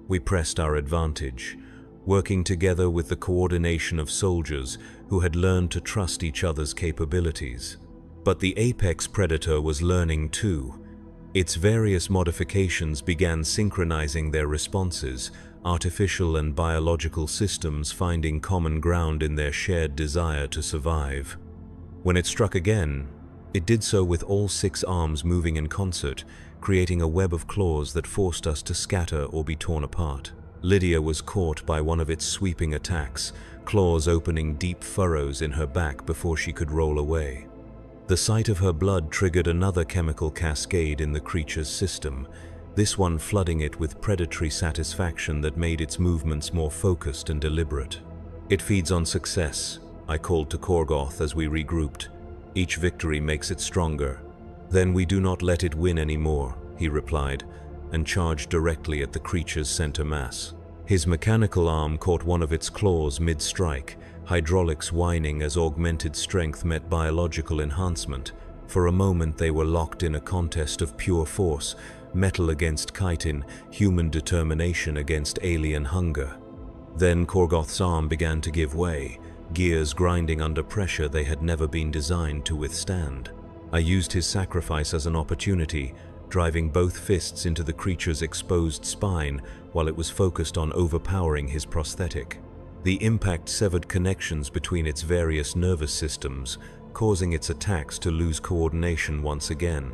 We pressed our advantage, working together with the coordination of soldiers who had learned to trust each other's capabilities. But the apex predator was learning too. Its various modifications began synchronizing their responses, artificial and biological systems finding common ground in their shared desire to survive. When it struck again, it did so with all 6 arms moving in concert, creating a web of claws that forced us to scatter or be torn apart. Lydia was caught by one of its sweeping attacks, claws opening deep furrows in her back before she could roll away. The sight of her blood triggered another chemical cascade in the creature's system, this one flooding it with predatory satisfaction that made its movements more focused and deliberate. "It feeds on success," I called to Commorragh as we regrouped. "Each victory makes it stronger." "Then we do not let it win anymore," he replied, and charged directly at the creature's center mass. His mechanical arm caught one of its claws mid-strike, hydraulics whining as augmented strength met biological enhancement. For a moment they were locked in a contest of pure force, metal against chitin, human determination against alien hunger. Then Korgoth's arm began to give way, gears grinding under pressure they had never been designed to withstand. I used his sacrifice as an opportunity, driving both fists into the creature's exposed spine while it was focused on overpowering his prosthetic. The impact severed connections between its various nervous systems, causing its attacks to lose coordination once again.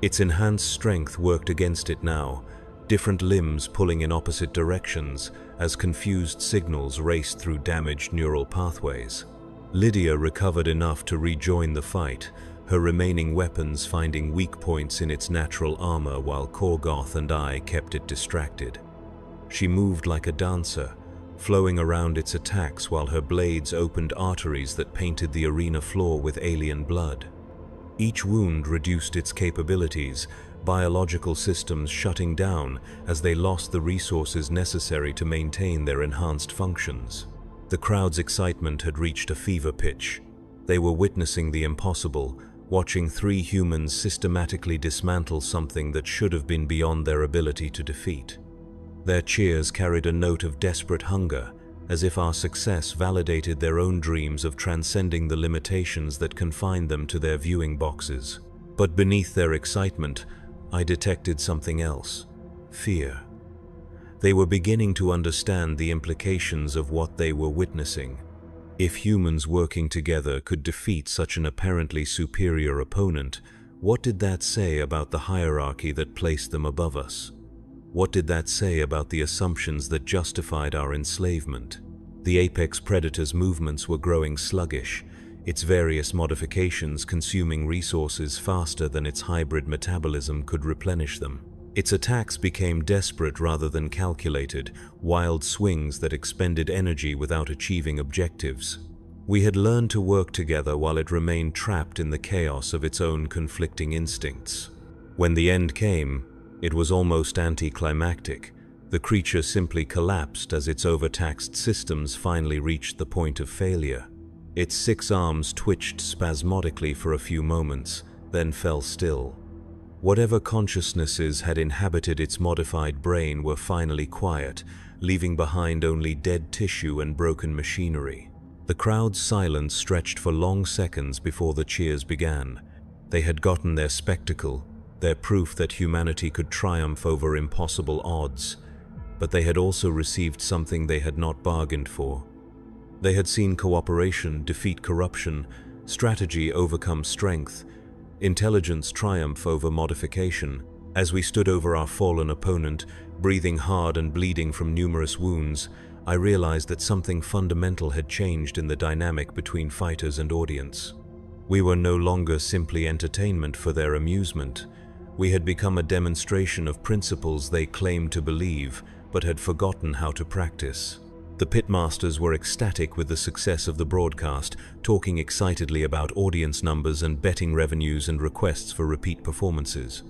Its enhanced strength worked against it now, different limbs pulling in opposite directions as confused signals raced through damaged neural pathways. Lydia recovered enough to rejoin the fight, her remaining weapons finding weak points in its natural armor while Korgoth and I kept it distracted. She moved like a dancer, flowing around its attacks while her blades opened arteries that painted the arena floor with alien blood. Each wound reduced its capabilities, biological systems shutting down as they lost the resources necessary to maintain their enhanced functions. The crowd's excitement had reached a fever pitch. They were witnessing the impossible, watching three humans systematically dismantle something that should have been beyond their ability to defeat. Their cheers carried a note of desperate hunger, as if our success validated their own dreams of transcending the limitations that confined them to their viewing boxes. But beneath their excitement, I detected something else: fear. They were beginning to understand the implications of what they were witnessing. If humans working together could defeat such an apparently superior opponent, what did that say about the hierarchy that placed them above us? What did that say about the assumptions that justified our enslavement? The apex predator's movements were growing sluggish, its various modifications consuming resources faster than its hybrid metabolism could replenish them. Its attacks became desperate rather than calculated, wild swings that expended energy without achieving objectives. We had learned to work together while it remained trapped in the chaos of its own conflicting instincts. When the end came, it was almost anticlimactic. The creature simply collapsed as its overtaxed systems finally reached the point of failure. Its 6 arms twitched spasmodically for a few moments, then fell still. Whatever consciousnesses had inhabited its modified brain were finally quiet, leaving behind only dead tissue and broken machinery. The crowd's silence stretched for long seconds before the cheers began. They had gotten their spectacle, their proof that humanity could triumph over impossible odds, but they had also received something they had not bargained for. They had seen cooperation defeat corruption, strategy overcome strength, intelligence triumph over modification. As we stood over our fallen opponent, breathing hard and bleeding from numerous wounds, I realized that something fundamental had changed in the dynamic between fighters and audience. We were no longer simply entertainment for their amusement. We had become a demonstration of principles they claimed to believe, but had forgotten how to practice. The pitmasters were ecstatic with the success of the broadcast, talking excitedly about audience numbers and betting revenues and requests for repeat performances.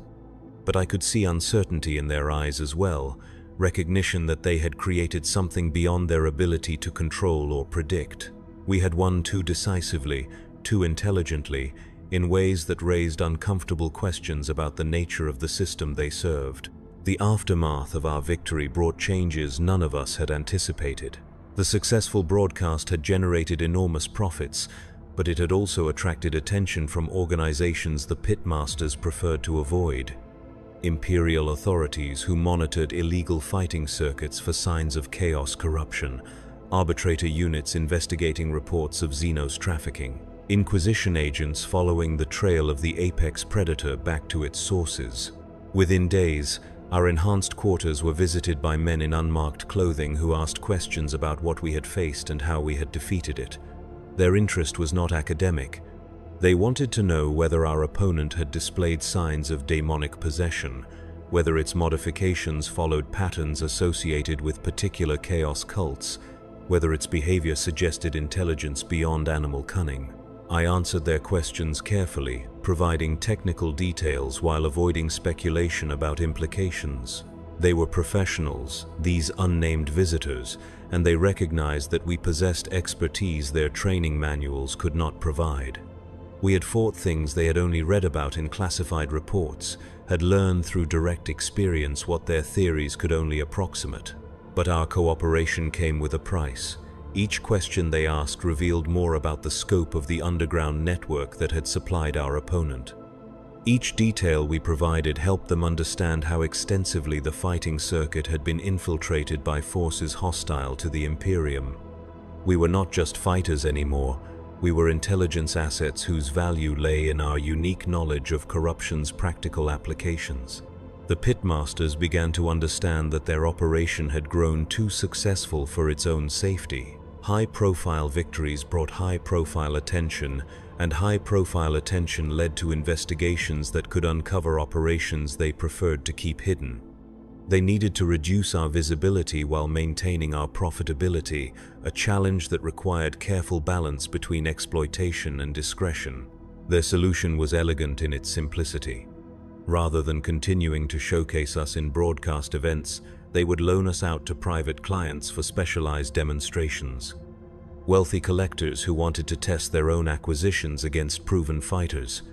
But I could see uncertainty in their eyes as well, recognition that they had created something beyond their ability to control or predict. We had won too decisively, too intelligently, in ways that raised uncomfortable questions about the nature of the system they served. The aftermath of our victory brought changes none of us had anticipated. The successful broadcast had generated enormous profits, but it had also attracted attention from organizations the pitmasters preferred to avoid. Imperial authorities who monitored illegal fighting circuits for signs of chaos corruption, arbitrator units investigating reports of Xenos trafficking, Inquisition agents following the trail of the apex predator back to its sources. Within days, our enhanced quarters were visited by men in unmarked clothing who asked questions about what we had faced and how we had defeated it. Their interest was not academic. They wanted to know whether our opponent had displayed signs of demonic possession, whether its modifications followed patterns associated with particular chaos cults, whether its behavior suggested intelligence beyond animal cunning. I answered their questions carefully, providing technical details while avoiding speculation about implications. They were professionals, these unnamed visitors, and they recognized that we possessed expertise their training manuals could not provide. We had fought things they had only read about in classified reports, had learned through direct experience what their theories could only approximate. But our cooperation came with a price. Each question they asked revealed more about the scope of the underground network that had supplied our opponent. Each detail we provided helped them understand how extensively the fighting circuit had been infiltrated by forces hostile to the Imperium. We were not just fighters anymore, we were intelligence assets whose value lay in our unique knowledge of corruption's practical applications. The pitmasters began to understand that their operation had grown too successful for its own safety. High-profile victories brought high-profile attention, and high-profile attention led to investigations that could uncover operations they preferred to keep hidden. They needed to reduce our visibility while maintaining our profitability, a challenge that required careful balance between exploitation and discretion. Their solution was elegant in its simplicity. Rather than continuing to showcase us in broadcast events, they would loan us out to private clients for specialized demonstrations. Wealthy collectors who wanted to test their own acquisitions against proven fighters,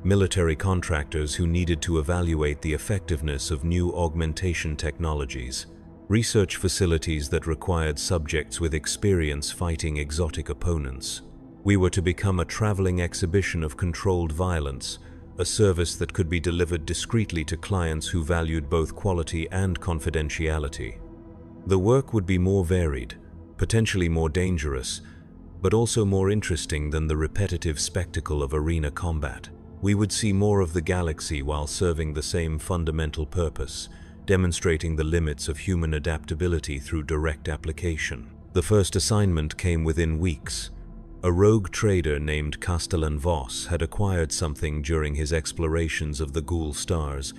military contractors who needed to evaluate the effectiveness of new augmentation technologies, research facilities that required subjects with experience fighting exotic opponents. We were to become a traveling exhibition of controlled violence, a service that could be delivered discreetly to clients who valued both quality and confidentiality. The work would be more varied, potentially more dangerous, but also more interesting than the repetitive spectacle of arena combat. We would see more of the galaxy while serving the same fundamental purpose, demonstrating the limits of human adaptability through direct application. The first assignment came within weeks. A rogue trader named Castellan Voss had acquired something during his explorations of the Ghoul stars,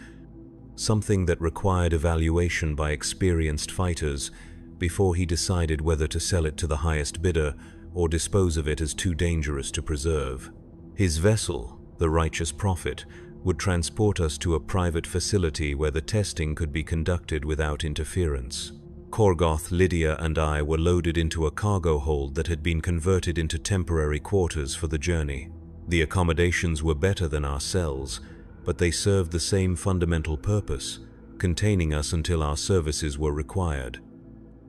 something that required evaluation by experienced fighters before he decided whether to sell it to the highest bidder or dispose of it as too dangerous to preserve. His vessel, the Righteous Prophet, would transport us to a private facility where the testing could be conducted without interference. Korgoth, Lydia, and I were loaded into a cargo hold that had been converted into temporary quarters for the journey. The accommodations were better than our cells, but they served the same fundamental purpose, containing us until our services were required.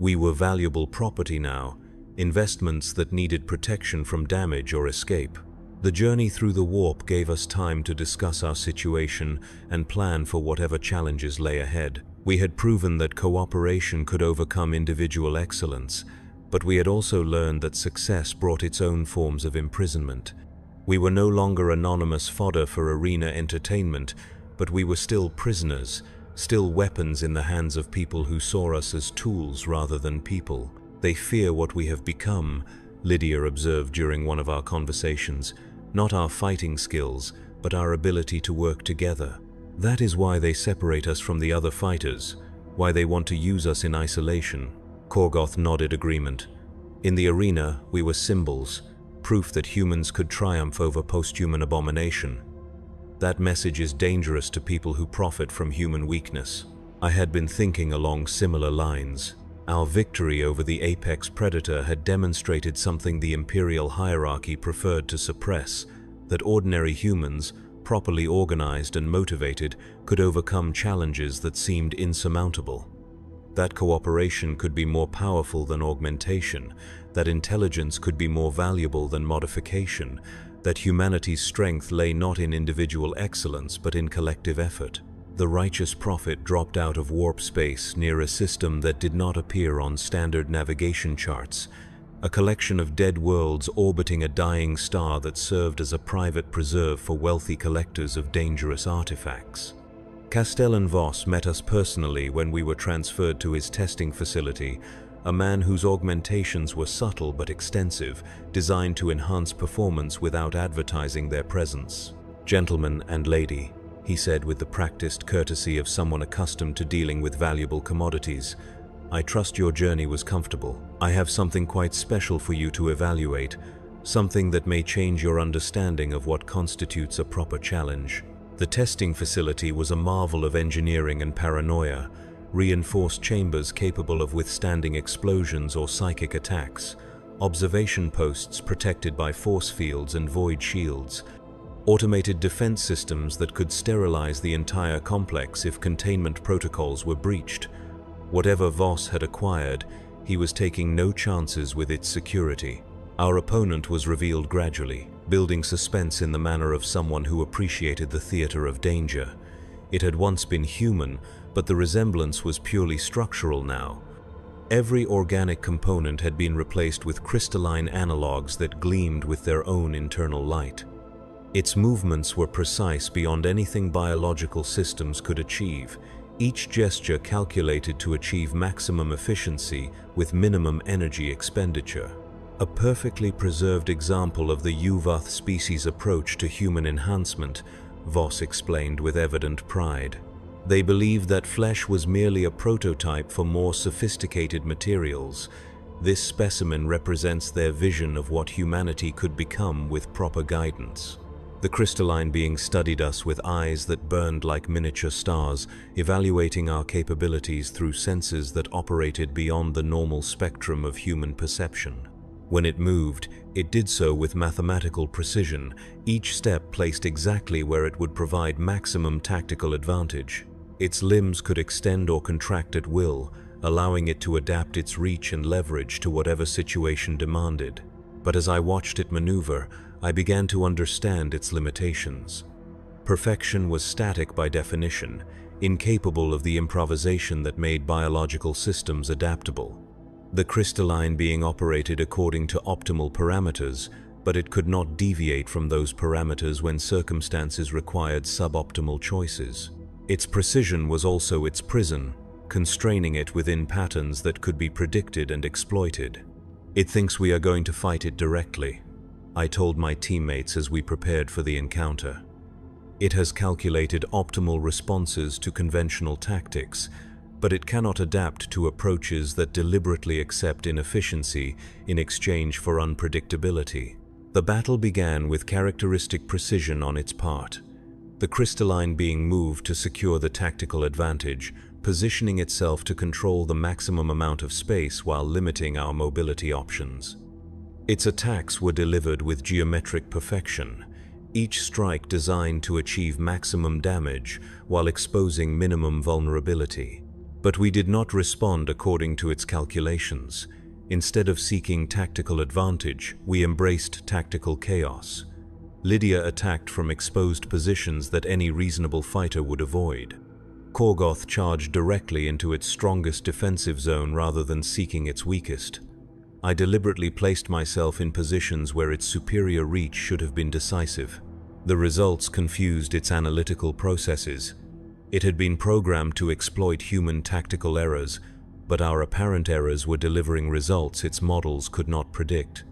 We were valuable property now, investments that needed protection from damage or escape. The journey through the warp gave us time to discuss our situation and plan for whatever challenges lay ahead. We had proven that cooperation could overcome individual excellence, but we had also learned that success brought its own forms of imprisonment. We were no longer anonymous fodder for arena entertainment, but we were still prisoners, still weapons in the hands of people who saw us as tools rather than people. They fear what we have become, Lydia observed during one of our conversations, not our fighting skills, but our ability to work together. That is why they separate us from the other fighters, why they want to use us in isolation. Korgoth nodded agreement. In the arena, we were symbols, proof that humans could triumph over post-human abomination. That message is dangerous to people who profit from human weakness. I had been thinking along similar lines. Our victory over the apex predator had demonstrated something the Imperial hierarchy preferred to suppress, that ordinary humans, properly organized and motivated, could overcome challenges that seemed insurmountable. That cooperation could be more powerful than augmentation, that intelligence could be more valuable than modification, that humanity's strength lay not in individual excellence but in collective effort. The Righteous Prophet dropped out of warp space near a system that did not appear on standard navigation charts, a collection of dead worlds orbiting a dying star that served as a private preserve for wealthy collectors of dangerous artifacts. Castellan Voss met us personally when we were transferred to his testing facility, a man whose augmentations were subtle but extensive, designed to enhance performance without advertising their presence. "Gentleman and lady," he said with the practiced courtesy of someone accustomed to dealing with valuable commodities, "I trust your journey was comfortable. I have something quite special for you to evaluate, something that may change your understanding of what constitutes a proper challenge." The testing facility was a marvel of engineering and paranoia. reinforced chambers capable of withstanding explosions or psychic attacks, observation posts protected by force fields and void shields, automated defense systems that could sterilize the entire complex if containment protocols were breached. Whatever Voss had acquired, he was taking no chances with its security. Our opponent was revealed gradually, building suspense in the manner of someone who appreciated the theater of danger. It had once been human, but the resemblance was purely structural now. Every organic component had been replaced with crystalline analogues that gleamed with their own internal light. Its movements were precise beyond anything biological systems could achieve, each gesture calculated to achieve maximum efficiency with minimum energy expenditure. A perfectly preserved example of the Yuvath species' approach to human enhancement, Voss explained with evident pride. They believed that flesh was merely a prototype for more sophisticated materials. This specimen represents their vision of what humanity could become with proper guidance. The crystalline being studied us with eyes that burned like miniature stars, evaluating our capabilities through senses that operated beyond the normal spectrum of human perception. When it moved, it did so with mathematical precision, each step placed exactly where it would provide maximum tactical advantage. Its limbs could extend or contract at will, allowing it to adapt its reach and leverage to whatever situation demanded. But as I watched it maneuver, I began to understand its limitations. Perfection was static by definition, incapable of the improvisation that made biological systems adaptable. The crystalline being operated according to optimal parameters, but it could not deviate from those parameters when circumstances required suboptimal choices. Its precision was also its prison, constraining it within patterns that could be predicted and exploited. It thinks we are going to fight it directly, I told my teammates as we prepared for the encounter. It has calculated optimal responses to conventional tactics, but it cannot adapt to approaches that deliberately accept inefficiency in exchange for unpredictability. The battle began with characteristic precision on its part. The crystalline being moved to secure the tactical advantage, positioning itself to control the maximum amount of space while limiting our mobility options. Its attacks were delivered with geometric perfection, each strike designed to achieve maximum damage while exposing minimum vulnerability. But we did not respond according to its calculations. Instead of seeking tactical advantage, we embraced tactical chaos. Lydia attacked from exposed positions that any reasonable fighter would avoid. Korgoth charged directly into its strongest defensive zone rather than seeking its weakest. I deliberately placed myself in positions where its superior reach should have been decisive. The results confused its analytical processes. It had been programmed to exploit human tactical errors, but our apparent errors were delivering results its models could not predict.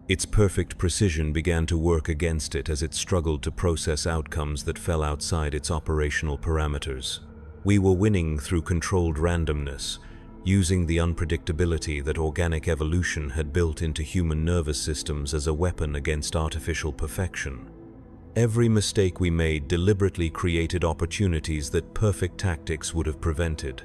Its perfect precision began to work against it as it struggled to process outcomes that fell outside its operational parameters. We were winning through controlled randomness, using the unpredictability that organic evolution had built into human nervous systems as a weapon against artificial perfection. Every mistake we made deliberately created opportunities that perfect tactics would have prevented.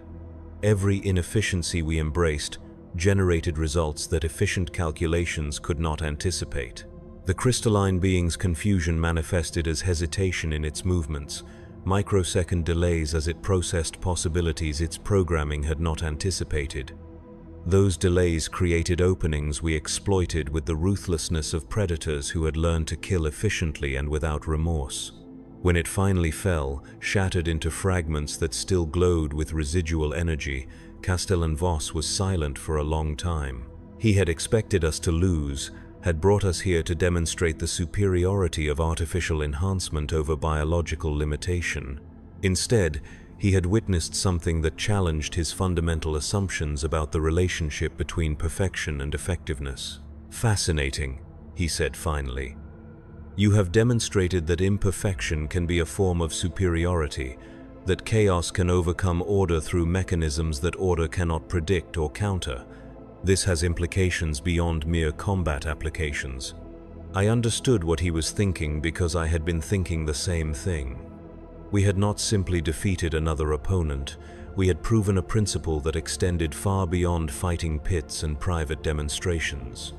Every inefficiency we embraced generated results that efficient calculations could not anticipate. The crystalline being's confusion manifested as hesitation in its movements, microsecond delays as it processed possibilities its programming had not anticipated. Those delays created openings we exploited with the ruthlessness of predators who had learned to kill efficiently and without remorse. When it finally fell, shattered into fragments that still glowed with residual energy, Castellan Voss was silent for a long time. He had expected us to lose, had brought us here to demonstrate the superiority of artificial enhancement over biological limitation. Instead, he had witnessed something that challenged his fundamental assumptions about the relationship between perfection and effectiveness. "Fascinating," he said finally. "You have demonstrated that imperfection can be a form of superiority, that chaos can overcome order through mechanisms that order cannot predict or counter. This has implications beyond mere combat applications." I understood what he was thinking because I had been thinking the same thing. We had not simply defeated another opponent, We had proven a principle that extended far beyond fighting pits and private demonstrations.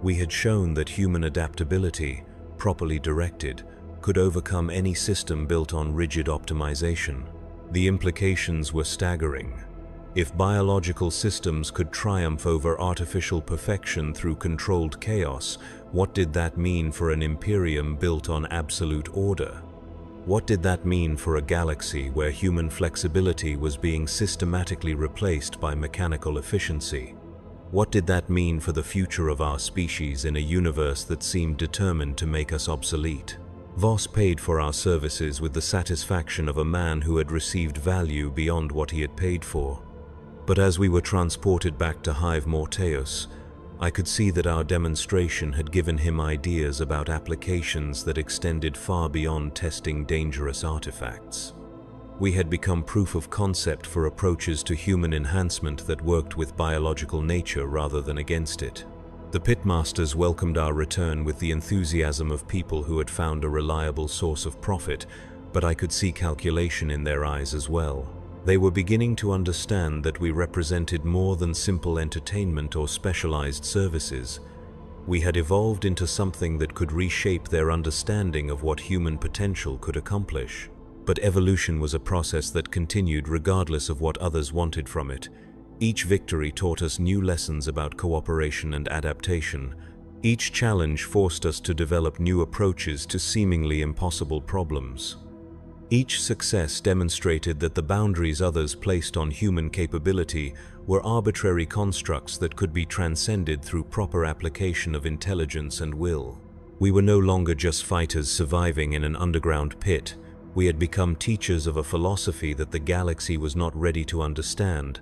We had shown that human adaptability, properly directed, could overcome any system built on rigid optimization. The implications were staggering. If biological systems could triumph over artificial perfection through controlled chaos, what did that mean for an imperium built on absolute order? What did that mean for a galaxy where human flexibility was being systematically replaced by mechanical efficiency? What did that mean for the future of our species in a universe that seemed determined to make us obsolete? Voss paid for our services with the satisfaction of a man who had received value beyond what he had paid for. But as we were transported back to Hive Morteus, I could see that our demonstration had given him ideas about applications that extended far beyond testing dangerous artifacts. We had become proof of concept for approaches to human enhancement that worked with biological nature rather than against it. The pitmasters welcomed our return with the enthusiasm of people who had found a reliable source of profit, but I could see calculation in their eyes as well. They were beginning to understand that we represented more than simple entertainment or specialized services. We had evolved into something that could reshape their understanding of what human potential could accomplish. But evolution was a process that continued regardless of what others wanted from it. Each victory taught us new lessons about cooperation and adaptation. Each challenge forced us to develop new approaches to seemingly impossible problems. Each success demonstrated that the boundaries others placed on human capability were arbitrary constructs that could be transcended through proper application of intelligence and will. We were no longer just fighters surviving in an underground pit. We had become teachers of a philosophy that the galaxy was not ready to understand,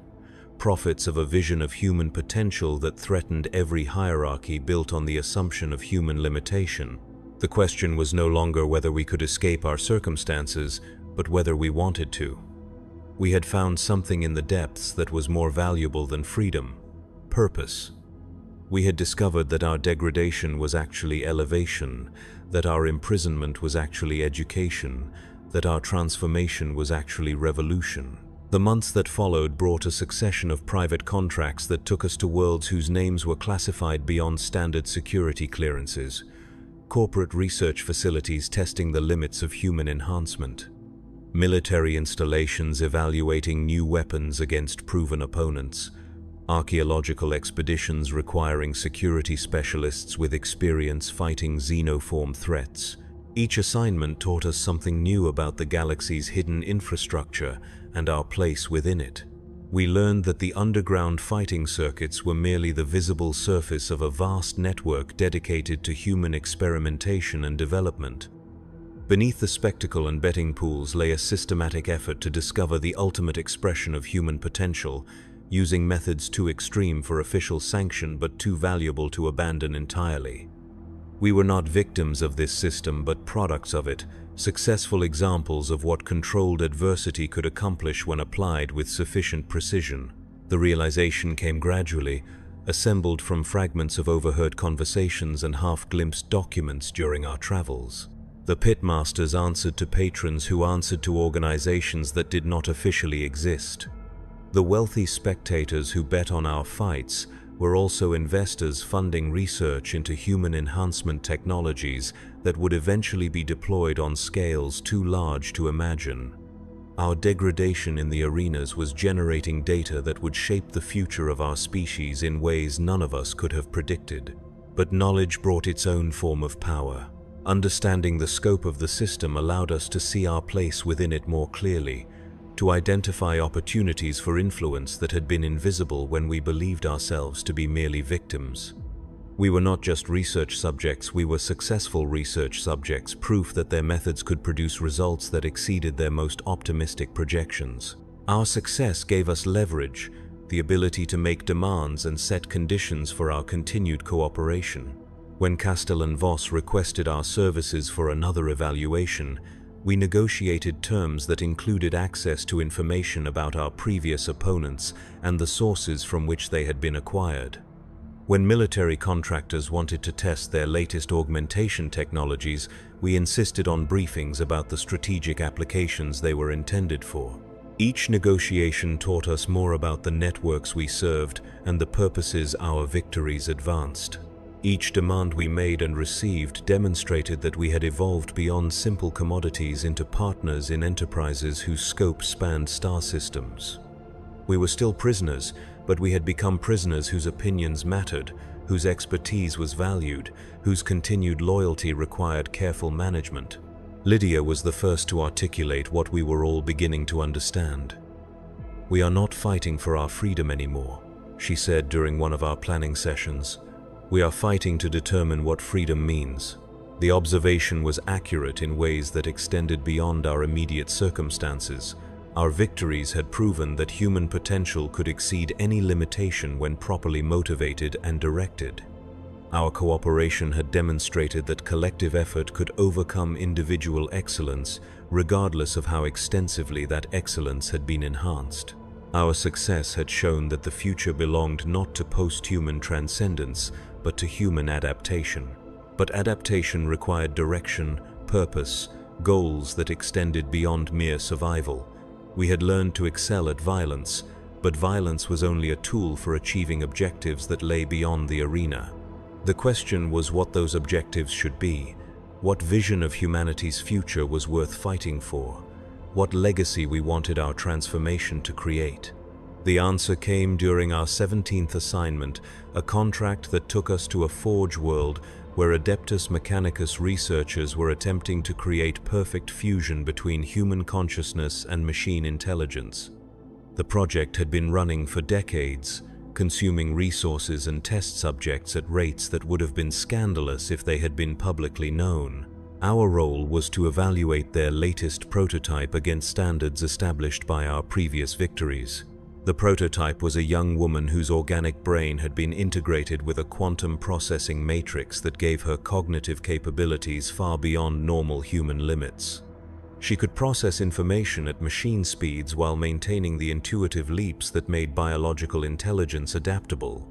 prophets of a vision of human potential that threatened every hierarchy built on the assumption of human limitation. The question was no longer whether we could escape our circumstances, but whether we wanted to. We had found something in the depths that was more valuable than freedom: purpose. We had discovered that our degradation was actually elevation, that our imprisonment was actually education, that our transformation was actually revolution. The months that followed brought a succession of private contracts that took us to worlds whose names were classified beyond standard security clearances, corporate research facilities testing the limits of human enhancement, military installations evaluating new weapons against proven opponents, archaeological expeditions requiring security specialists with experience fighting xenoform threats. Each assignment taught us something new about the galaxy's hidden infrastructure and our place within it. We learned that the underground fighting circuits were merely the visible surface of a vast network dedicated to human experimentation and development. Beneath the spectacle and betting pools lay a systematic effort to discover the ultimate expression of human potential, using methods too extreme for official sanction but too valuable to abandon entirely. We were not victims of this system but products of it, successful examples of what controlled adversity could accomplish when applied with sufficient precision. The realization came gradually, assembled from fragments of overheard conversations and half-glimpsed documents during our travels. The pitmasters answered to patrons who answered to organizations that did not officially exist. The wealthy spectators who bet on our fights were also investors funding research into human enhancement technologies that would eventually be deployed on scales too large to imagine. Our degradation in the arenas was generating data that would shape the future of our species in ways none of us could have predicted. But knowledge brought its own form of power. Understanding the scope of the system allowed us to see our place within it more clearly, to identify opportunities for influence that had been invisible when we believed ourselves to be merely victims. We were not just research subjects, we were successful research subjects, proof that their methods could produce results that exceeded their most optimistic projections. Our success gave us leverage, the ability to make demands and set conditions for our continued cooperation. When Castell and Voss requested our services for another evaluation, we negotiated terms that included access to information about our previous opponents and the sources from which they had been acquired. When military contractors wanted to test their latest augmentation technologies, we insisted on briefings about the strategic applications they were intended for. Each negotiation taught us more about the networks we served and the purposes our victories advanced. Each demand we made and received demonstrated that we had evolved beyond simple commodities into partners in enterprises whose scope spanned star systems. We were still prisoners, but we had become prisoners whose opinions mattered, whose expertise was valued, whose continued loyalty required careful management. Lydia was the first to articulate what we were all beginning to understand. "We are not fighting for our freedom anymore," she said during one of our planning sessions. "We are fighting to determine what freedom means." The observation was accurate in ways that extended beyond our immediate circumstances. Our victories had proven that human potential could exceed any limitation when properly motivated and directed. Our cooperation had demonstrated that collective effort could overcome individual excellence, regardless of how extensively that excellence had been enhanced. Our success had shown that the future belonged not to post-human transcendence, but to human adaptation. But adaptation required direction, purpose, goals that extended beyond mere survival. We had learned to excel at violence, but violence was only a tool for achieving objectives that lay beyond the arena. The question was what those objectives should be, what vision of humanity's future was worth fighting for, what legacy we wanted our transformation to create. The answer came during our 17th assignment, a contract that took us to a forge world where Adeptus Mechanicus researchers were attempting to create perfect fusion between human consciousness and machine intelligence. The project had been running for decades, consuming resources and test subjects at rates that would have been scandalous if they had been publicly known. Our role was to evaluate their latest prototype against standards established by our previous victories. The prototype was a young woman whose organic brain had been integrated with a quantum processing matrix that gave her cognitive capabilities far beyond normal human limits. She could process information at machine speeds while maintaining the intuitive leaps that made biological intelligence adaptable.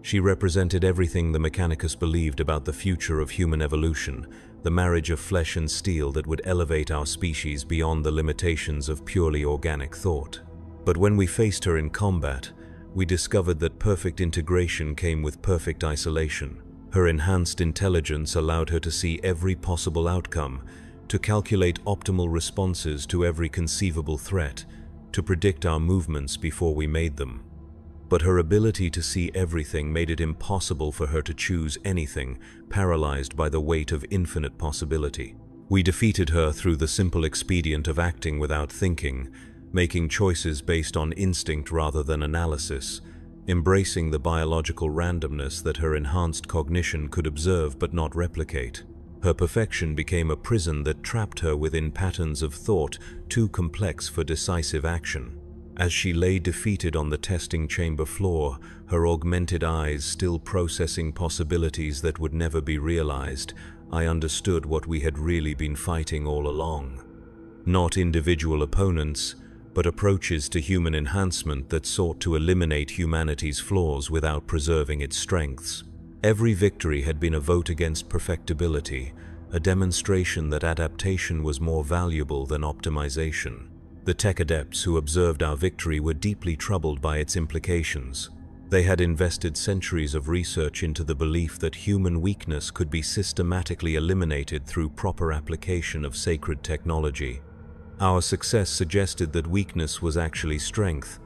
She represented everything the Mechanicus believed about the future of human evolution, the marriage of flesh and steel that would elevate our species beyond the limitations of purely organic thought. But when we faced her in combat, we discovered that perfect integration came with perfect isolation. Her enhanced intelligence allowed her to see every possible outcome, to calculate optimal responses to every conceivable threat, to predict our movements before we made them. But her ability to see everything made it impossible for her to choose anything, paralyzed by the weight of infinite possibility. We defeated her through the simple expedient of acting without thinking, making choices based on instinct rather than analysis, embracing the biological randomness that her enhanced cognition could observe but not replicate. Her perfection became a prison that trapped her within patterns of thought too complex for decisive action. As she lay defeated on the testing chamber floor, her augmented eyes still processing possibilities that would never be realized, I understood what we had really been fighting all along. Not individual opponents, but approaches to human enhancement that sought to eliminate humanity's flaws without preserving its strengths. Every victory had been a vote against perfectibility, a demonstration that adaptation was more valuable than optimization. The tech adepts who observed our victory were deeply troubled by its implications. They had invested centuries of research into the belief that human weakness could be systematically eliminated through proper application of sacred technology. Our success suggested that weakness was actually strength,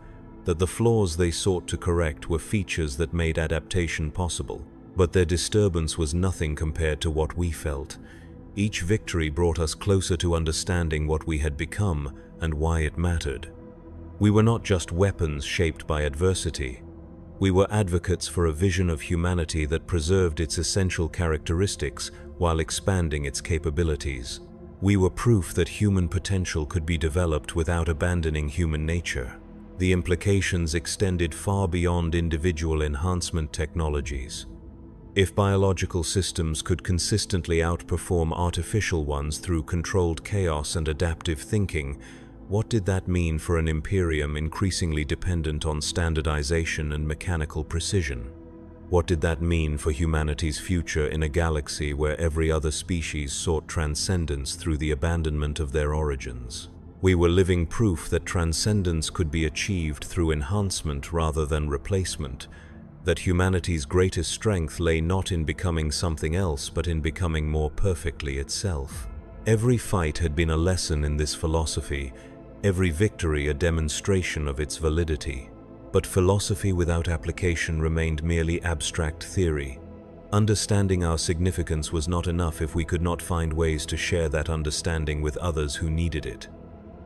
that the flaws they sought to correct were features that made adaptation possible. But their disturbance was nothing compared to what we felt. Each victory brought us closer to understanding what we had become and why it mattered. We were not just weapons shaped by adversity. We were advocates for a vision of humanity that preserved its essential characteristics while expanding its capabilities. We were proof that human potential could be developed without abandoning human nature. The implications extended far beyond individual enhancement technologies. If biological systems could consistently outperform artificial ones through controlled chaos and adaptive thinking, what did that mean for an imperium increasingly dependent on standardization and mechanical precision? What did that mean for humanity's future in a galaxy where every other species sought transcendence through the abandonment of their origins? We were living proof that transcendence could be achieved through enhancement rather than replacement, that humanity's greatest strength lay not in becoming something else but in becoming more perfectly itself. Every fight had been a lesson in this philosophy, every victory a demonstration of its validity. But philosophy without application remained merely abstract theory. Understanding our significance was not enough if we could not find ways to share that understanding with others who needed it.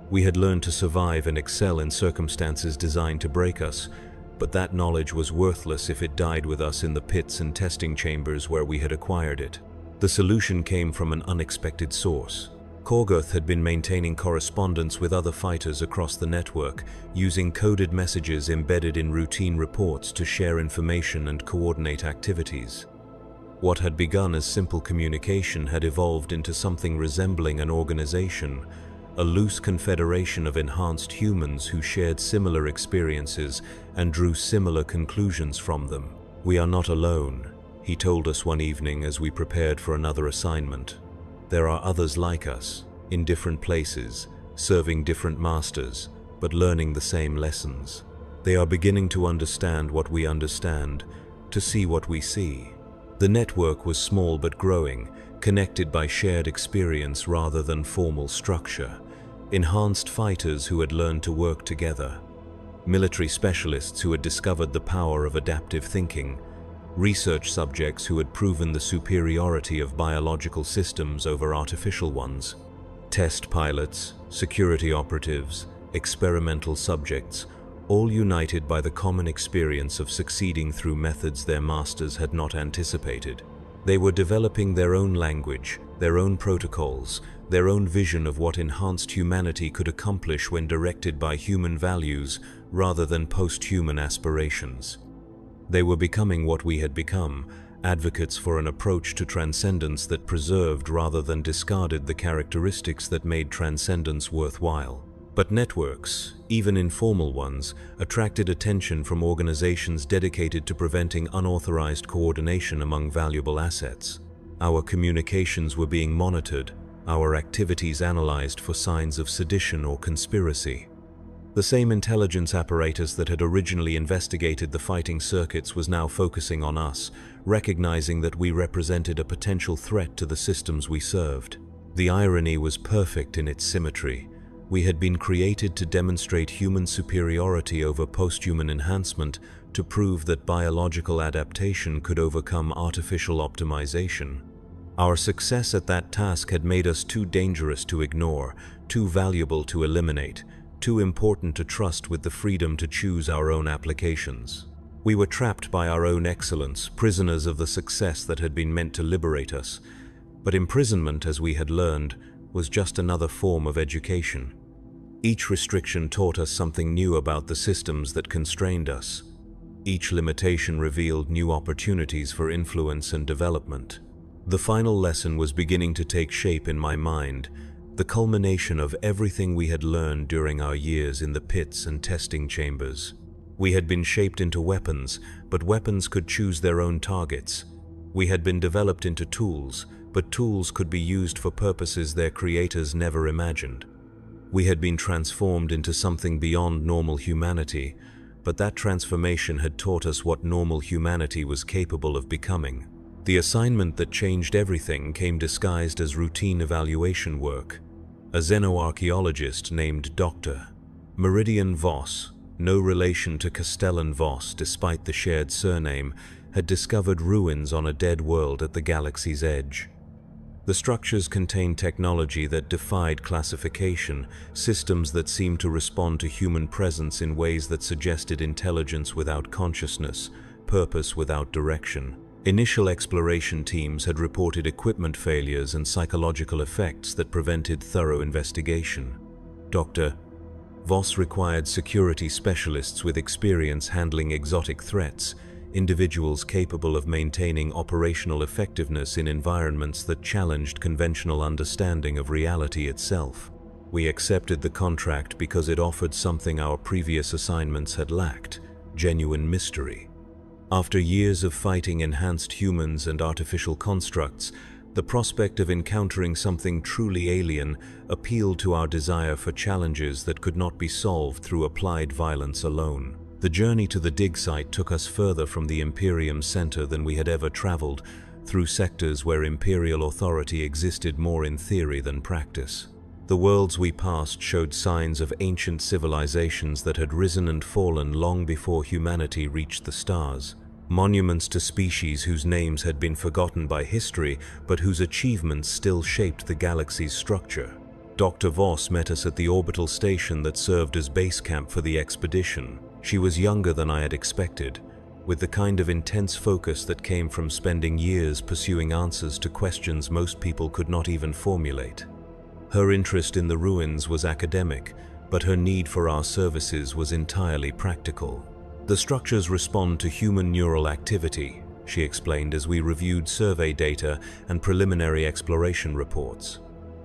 We had learned to survive and excel in circumstances designed to break us, but that knowledge was worthless if it died with us in the pits and testing chambers where we had acquired it. The solution came from an unexpected source. Commorragh had been maintaining correspondence with other fighters across the network, using coded messages embedded in routine reports to share information and coordinate activities. What had begun as simple communication had evolved into something resembling an organization, a loose confederation of enhanced humans who shared similar experiences and drew similar conclusions from them. "We are not alone," he told us one evening as we prepared for another assignment. "There are others like us, in different places, serving different masters, but learning the same lessons. They are beginning to understand what we understand, to see what we see." The network was small but growing, connected by shared experience rather than formal structure. Enhanced fighters who had learned to work together. Military specialists who had discovered the power of adaptive thinking. Research subjects who had proven the superiority of biological systems over artificial ones. Test pilots, security operatives, experimental subjects, all united by the common experience of succeeding through methods their masters had not anticipated. They were developing their own language, their own protocols, their own vision of what enhanced humanity could accomplish when directed by human values rather than post-human aspirations. They were becoming what we had become, advocates for an approach to transcendence that preserved rather than discarded the characteristics that made transcendence worthwhile. But networks, even informal ones, attracted attention from organizations dedicated to preventing unauthorized coordination among valuable assets. Our communications were being monitored, our activities analyzed for signs of sedition or conspiracy. The same intelligence apparatus that had originally investigated the fighting circuits was now focusing on us, recognizing that we represented a potential threat to the systems we served. The irony was perfect in its symmetry. We had been created to demonstrate human superiority over post-human enhancement, to prove that biological adaptation could overcome artificial optimization. Our success at that task had made us too dangerous to ignore, too valuable to eliminate, too important to trust with the freedom to choose our own applications. We were trapped by our own excellence, prisoners of the success that had been meant to liberate us. But imprisonment, as we had learned, was just another form of education. Each restriction taught us something new about the systems that constrained us. Each limitation revealed new opportunities for influence and development. The final lesson was beginning to take shape in my mind, the culmination of everything we had learned during our years in the pits and testing chambers. We had been shaped into weapons, but weapons could choose their own targets. We had been developed into tools, but tools could be used for purposes their creators never imagined. We had been transformed into something beyond normal humanity, but that transformation had taught us what normal humanity was capable of becoming. The assignment that changed everything came disguised as routine evaluation work. A xenoarchaeologist named Dr. Meridian Voss, no relation to Castellan Voss despite the shared surname, had discovered ruins on a dead world at the galaxy's edge. The structures contained technology that defied classification, systems that seemed to respond to human presence in ways that suggested intelligence without consciousness, purpose without direction. Initial exploration teams had reported equipment failures and psychological effects that prevented thorough investigation. Dr. Voss required security specialists with experience handling exotic threats, individuals capable of maintaining operational effectiveness in environments that challenged conventional understanding of reality itself. We accepted the contract because it offered something our previous assignments had lacked: genuine mystery. After years of fighting enhanced humans and artificial constructs, The prospect of encountering something truly alien appealed to our desire for challenges that could not be solved through applied violence alone. The journey to the dig site took us further from the Imperium's center than we had ever traveled, through sectors where Imperial authority existed more in theory than practice. The worlds we passed showed signs of ancient civilizations that had risen and fallen long before humanity reached the stars. Monuments to species whose names had been forgotten by history, but whose achievements still shaped the galaxy's structure. Dr. Voss met us at the orbital station that served as base camp for the expedition. She was younger than I had expected, with the kind of intense focus that came from spending years pursuing answers to questions most people could not even formulate. Her interest in the ruins was academic, but her need for our services was entirely practical. The structures respond to human neural activity, she explained as we reviewed survey data and preliminary exploration reports.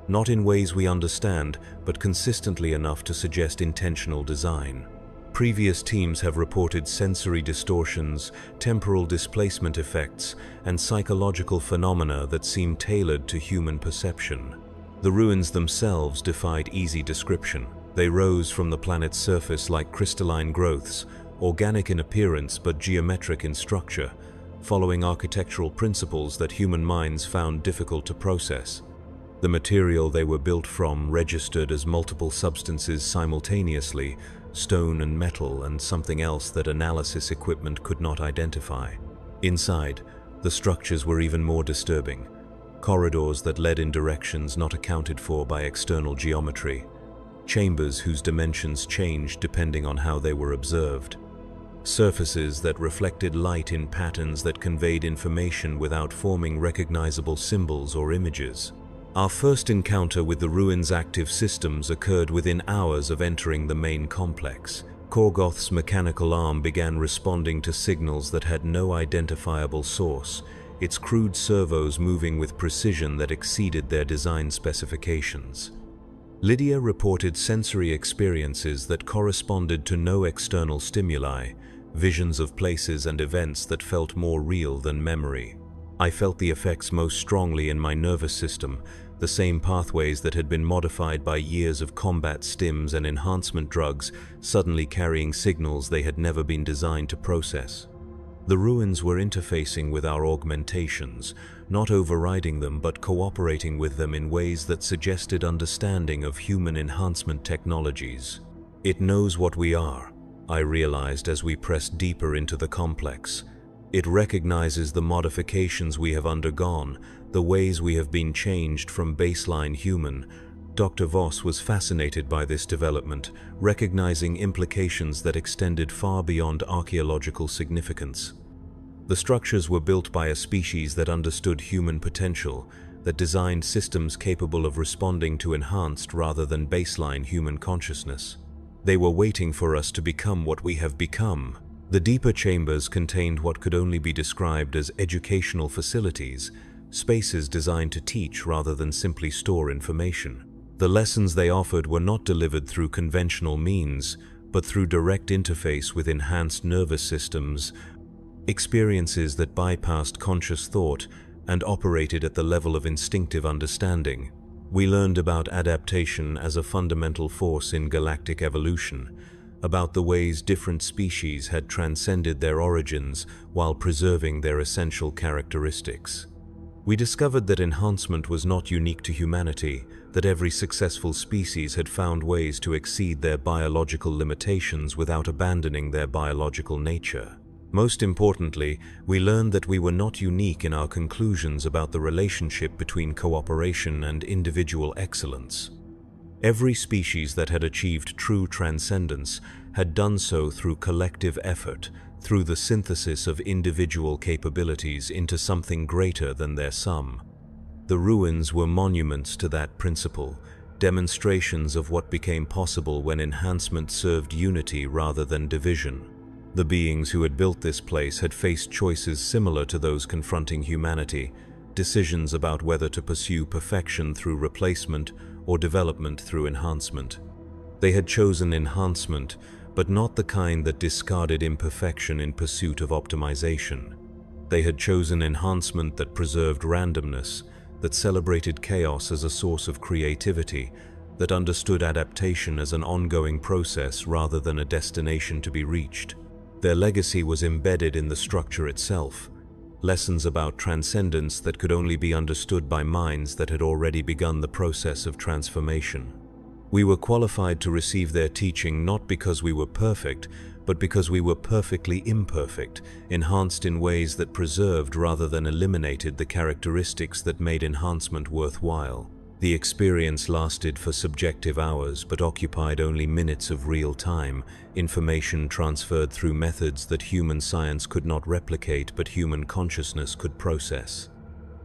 Not in ways we understand, but consistently enough to suggest intentional design. Previous teams have reported sensory distortions, temporal displacement effects, and psychological phenomena that seem tailored to human perception. The ruins themselves defied easy description. They rose from the planet's surface like crystalline growths, organic in appearance but geometric in structure, following architectural principles that human minds found difficult to process. The material they were built from registered as multiple substances simultaneously, stone and metal and something else that analysis equipment could not identify. Inside, the structures were even more disturbing. Corridors that led in directions not accounted for by external geometry. Chambers whose dimensions changed depending on how they were observed. Surfaces that reflected light in patterns that conveyed information without forming recognizable symbols or images. Our first encounter with the ruins' active systems occurred within hours of entering the main complex. Korgoth's mechanical arm began responding to signals that had no identifiable source, its crude servos moving with precision that exceeded their design specifications. Lydia reported sensory experiences that corresponded to no external stimuli, visions of places and events that felt more real than memory. I felt the effects most strongly in my nervous system, the same pathways that had been modified by years of combat stims and enhancement drugs suddenly carrying signals they had never been designed to process. The ruins were interfacing with our augmentations, not overriding them but cooperating with them in ways that suggested understanding of human enhancement technologies. It knows what we are, I realized as we pressed deeper into the complex. It recognizes the modifications we have undergone, the ways we have been changed from baseline human. Dr. Voss was fascinated by this development, recognizing implications that extended far beyond archaeological significance. The structures were built by a species that understood human potential, that designed systems capable of responding to enhanced rather than baseline human consciousness. They were waiting for us to become what we have become. The deeper chambers contained what could only be described as educational facilities, spaces designed to teach rather than simply store information. The lessons they offered were not delivered through conventional means, but through direct interface with enhanced nervous systems, experiences that bypassed conscious thought and operated at the level of instinctive understanding. We learned about adaptation as a fundamental force in galactic evolution, about the ways different species had transcended their origins while preserving their essential characteristics. We discovered that enhancement was not unique to humanity, that every successful species had found ways to exceed their biological limitations without abandoning their biological nature. Most importantly, we learned that we were not unique in our conclusions about the relationship between cooperation and individual excellence. Every species that had achieved true transcendence had done so through collective effort, through the synthesis of individual capabilities into something greater than their sum. The ruins were monuments to that principle, demonstrations of what became possible when enhancement served unity rather than division. The beings who had built this place had faced choices similar to those confronting humanity, decisions about whether to pursue perfection through replacement or development through enhancement. They had chosen enhancement, but not the kind that discarded imperfection in pursuit of optimization. They had chosen enhancement that preserved randomness, that celebrated chaos as a source of creativity, that understood adaptation as an ongoing process rather than a destination to be reached. Their legacy was embedded in the structure itself, lessons about transcendence that could only be understood by minds that had already begun the process of transformation. We were qualified to receive their teaching not because we were perfect, but because we were perfectly imperfect, enhanced in ways that preserved rather than eliminated the characteristics that made enhancement worthwhile. The experience lasted for subjective hours but occupied only minutes of real time, information transferred through methods that human science could not replicate but human consciousness could process.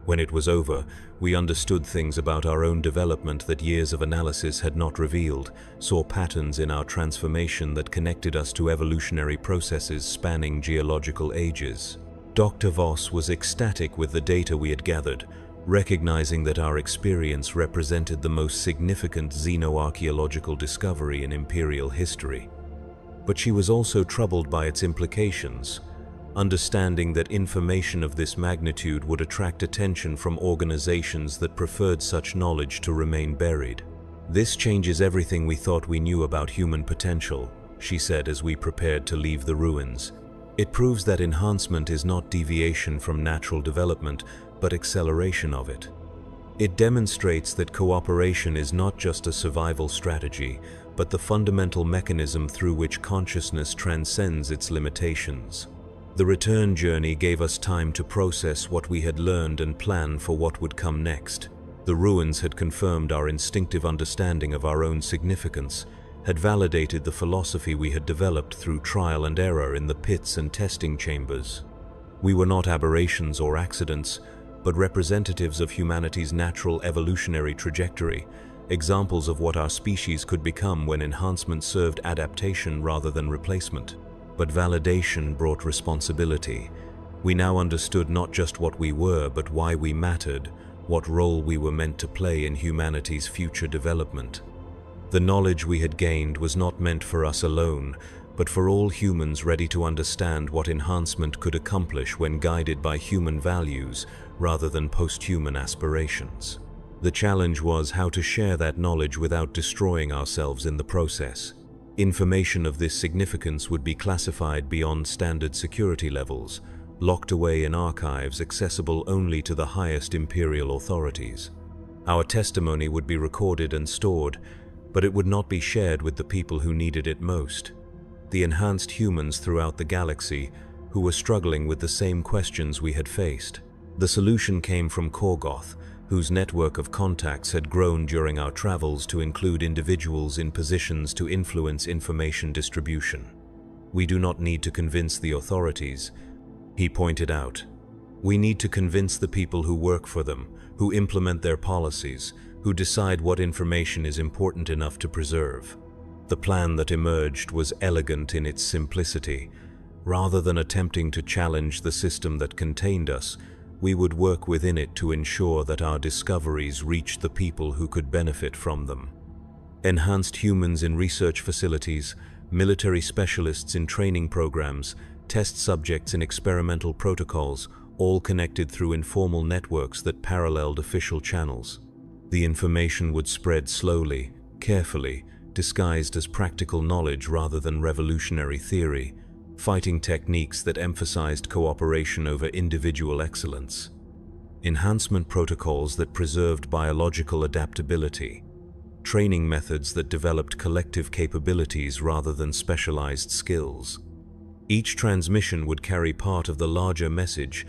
When it was over, we understood things about our own development that years of analysis had not revealed, saw patterns in our transformation that connected us to evolutionary processes spanning geological ages. Dr. Voss was ecstatic with the data we had gathered, recognizing that our experience represented the most significant xenoarchaeological discovery in Imperial history. But she was also troubled by its implications, understanding that information of this magnitude would attract attention from organizations that preferred such knowledge to remain buried. "This changes everything we thought we knew about human potential," she said as we prepared to leave the ruins. "It proves that enhancement is not deviation from natural development, but acceleration of it. It demonstrates that cooperation is not just a survival strategy, but the fundamental mechanism through which consciousness transcends its limitations." The return journey gave us time to process what we had learned and plan for what would come next. The ruins had confirmed our instinctive understanding of our own significance, had validated the philosophy we had developed through trial and error in the pits and testing chambers. We were not aberrations or accidents, but representatives of humanity's natural evolutionary trajectory, examples of what our species could become when enhancement served adaptation rather than replacement. But validation brought responsibility. We now understood not just what we were, but why we mattered, what role we were meant to play in humanity's future development. The knowledge we had gained was not meant for us alone, but for all humans ready to understand what enhancement could accomplish when guided by human values rather than post-human aspirations. The challenge was how to share that knowledge without destroying ourselves in the process. Information of this significance would be classified beyond standard security levels, locked away in archives accessible only to the highest imperial authorities. Our testimony would be recorded and stored, but it would not be shared with the people who needed it most. The enhanced humans throughout the galaxy who were struggling with the same questions we had faced. The solution came from Commorragh, whose network of contacts had grown during our travels to include individuals in positions to influence information distribution. "We do not need to convince the authorities," he pointed out. "We need to convince the people who work for them, who implement their policies, who decide what information is important enough to preserve." The plan that emerged was elegant in its simplicity. Rather than attempting to challenge the system that contained us, we would work within it to ensure that our discoveries reached the people who could benefit from them. Enhanced humans in research facilities, military specialists in training programs, test subjects in experimental protocols, all connected through informal networks that paralleled official channels. The information would spread slowly, carefully, disguised as practical knowledge rather than revolutionary theory, fighting techniques that emphasized cooperation over individual excellence. Enhancement protocols that preserved biological adaptability. Training methods that developed collective capabilities rather than specialized skills. Each transmission would carry part of the larger message,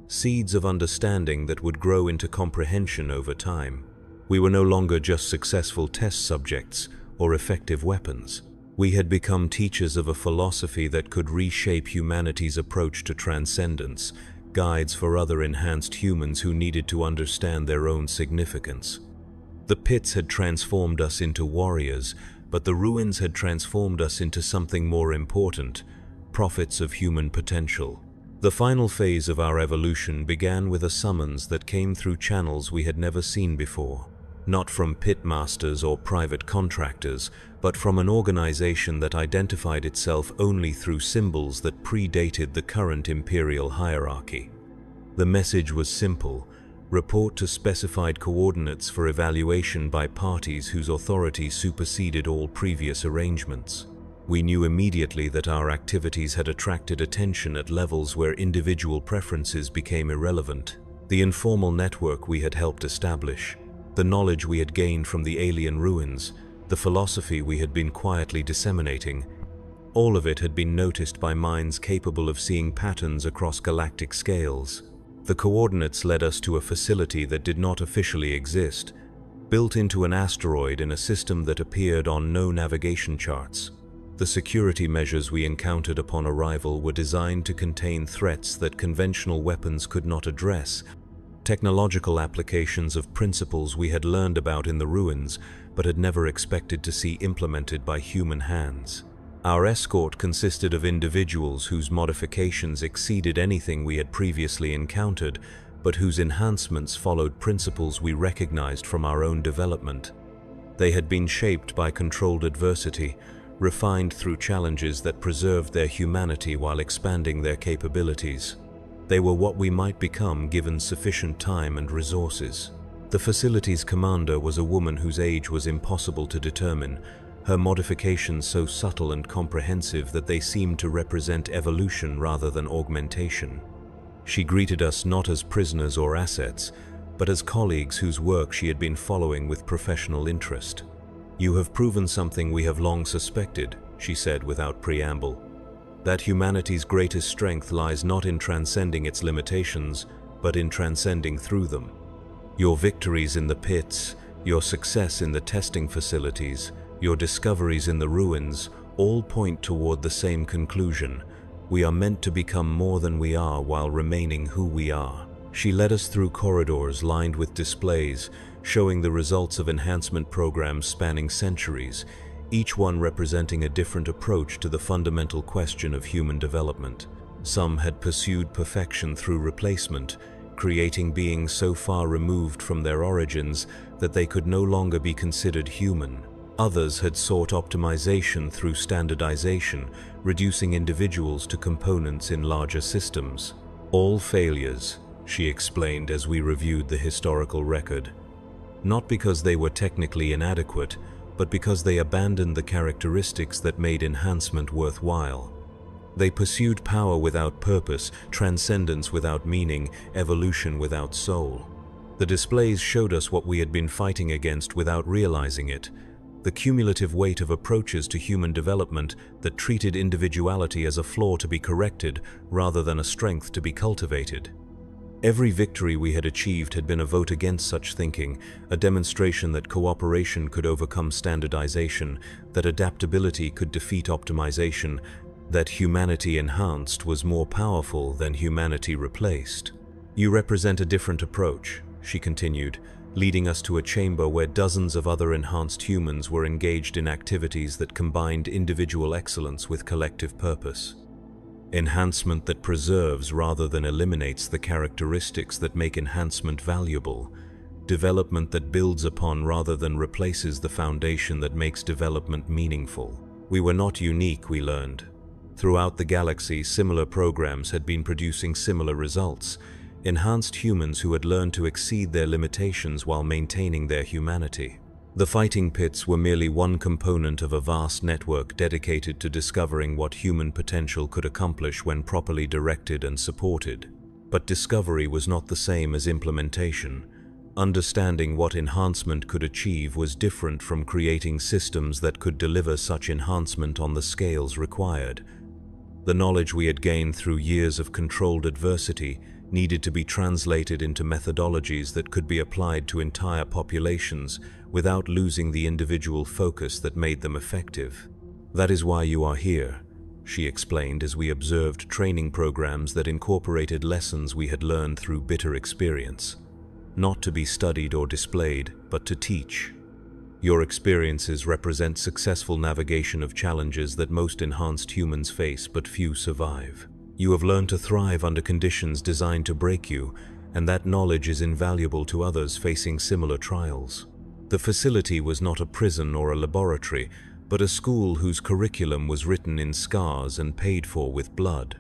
seeds of understanding that would grow into comprehension over time. We were no longer just successful test subjects or effective weapons. We had become teachers of a philosophy that could reshape humanity's approach to transcendence, guides for other enhanced humans who needed to understand their own significance. The pits had transformed us into warriors, but the ruins had transformed us into something more important, prophets of human potential. The final phase of our evolution began with a summons that came through channels we had never seen before. Not from pitmasters or private contractors, but from an organization that identified itself only through symbols that predated the current imperial hierarchy. The message was simple: Report to specified coordinates for evaluation by parties whose authority superseded all previous arrangements. We knew immediately that our activities had attracted attention at levels where individual preferences became irrelevant. The informal network we had helped establish, the knowledge we had gained from the alien ruins, the philosophy we had been quietly disseminating, all of it had been noticed by minds capable of seeing patterns across galactic scales. The coordinates led us to a facility that did not officially exist, built into an asteroid in a system that appeared on no navigation charts. The security measures we encountered upon arrival were designed to contain threats that conventional weapons could not address, technological applications of principles we had learned about in the ruins but had never expected to see implemented by human hands. Our escort consisted of individuals whose modifications exceeded anything we had previously encountered, but whose enhancements followed principles we recognized from our own development. They had been shaped by controlled adversity, refined through challenges that preserved their humanity while expanding their capabilities. They were what we might become given sufficient time and resources. The facility's commander was a woman whose age was impossible to determine, her modifications so subtle and comprehensive that they seemed to represent evolution rather than augmentation. She greeted us not as prisoners or assets, but as colleagues whose work she had been following with professional interest. "You have proven something we have long suspected," she said without preamble. "That humanity's greatest strength lies not in transcending its limitations, but in transcending through them. Your victories in the pits, your success in the testing facilities, your discoveries in the ruins, all point toward the same conclusion. We are meant to become more than we are while remaining who we are." She led us through corridors lined with displays, showing the results of enhancement programs spanning centuries, each one representing a different approach to the fundamental question of human development. Some had pursued perfection through replacement, creating beings so far removed from their origins that they could no longer be considered human. Others had sought optimization through standardization, reducing individuals to components in larger systems. "All failures," she explained as we reviewed the historical record. "Not because they were technically inadequate, but because they abandoned the characteristics that made enhancement worthwhile. They pursued power without purpose, transcendence without meaning, evolution without soul." The displays showed us what we had been fighting against without realizing it: the cumulative weight of approaches to human development that treated individuality as a flaw to be corrected rather than a strength to be cultivated. Every victory we had achieved had been a vote against such thinking, a demonstration that cooperation could overcome standardization, that adaptability could defeat optimization, that humanity enhanced was more powerful than humanity replaced. "You represent a different approach," she continued, leading us to a chamber where dozens of other enhanced humans were engaged in activities that combined individual excellence with collective purpose. Enhancement that preserves rather than eliminates the characteristics that make enhancement valuable. Development that builds upon rather than replaces the foundation that makes development meaningful. We were not unique, we learned. Throughout the galaxy, similar programs had been producing similar results. Enhanced humans who had learned to exceed their limitations while maintaining their humanity. The fighting pits were merely one component of a vast network dedicated to discovering what human potential could accomplish when properly directed and supported. But discovery was not the same as implementation. Understanding what enhancement could achieve was different from creating systems that could deliver such enhancement on the scales required. The knowledge we had gained through years of controlled adversity needed to be translated into methodologies that could be applied to entire populations without losing the individual focus that made them effective. "That is why you are here," she explained as we observed training programs that incorporated lessons we had learned through bitter experience. Not to be studied or displayed, but to teach. "Your experiences represent successful navigation of challenges that most enhanced humans face but few survive. You have learned to thrive under conditions designed to break you, and that knowledge is invaluable to others facing similar trials." The facility was not a prison or a laboratory, but a school whose curriculum was written in scars and paid for with blood.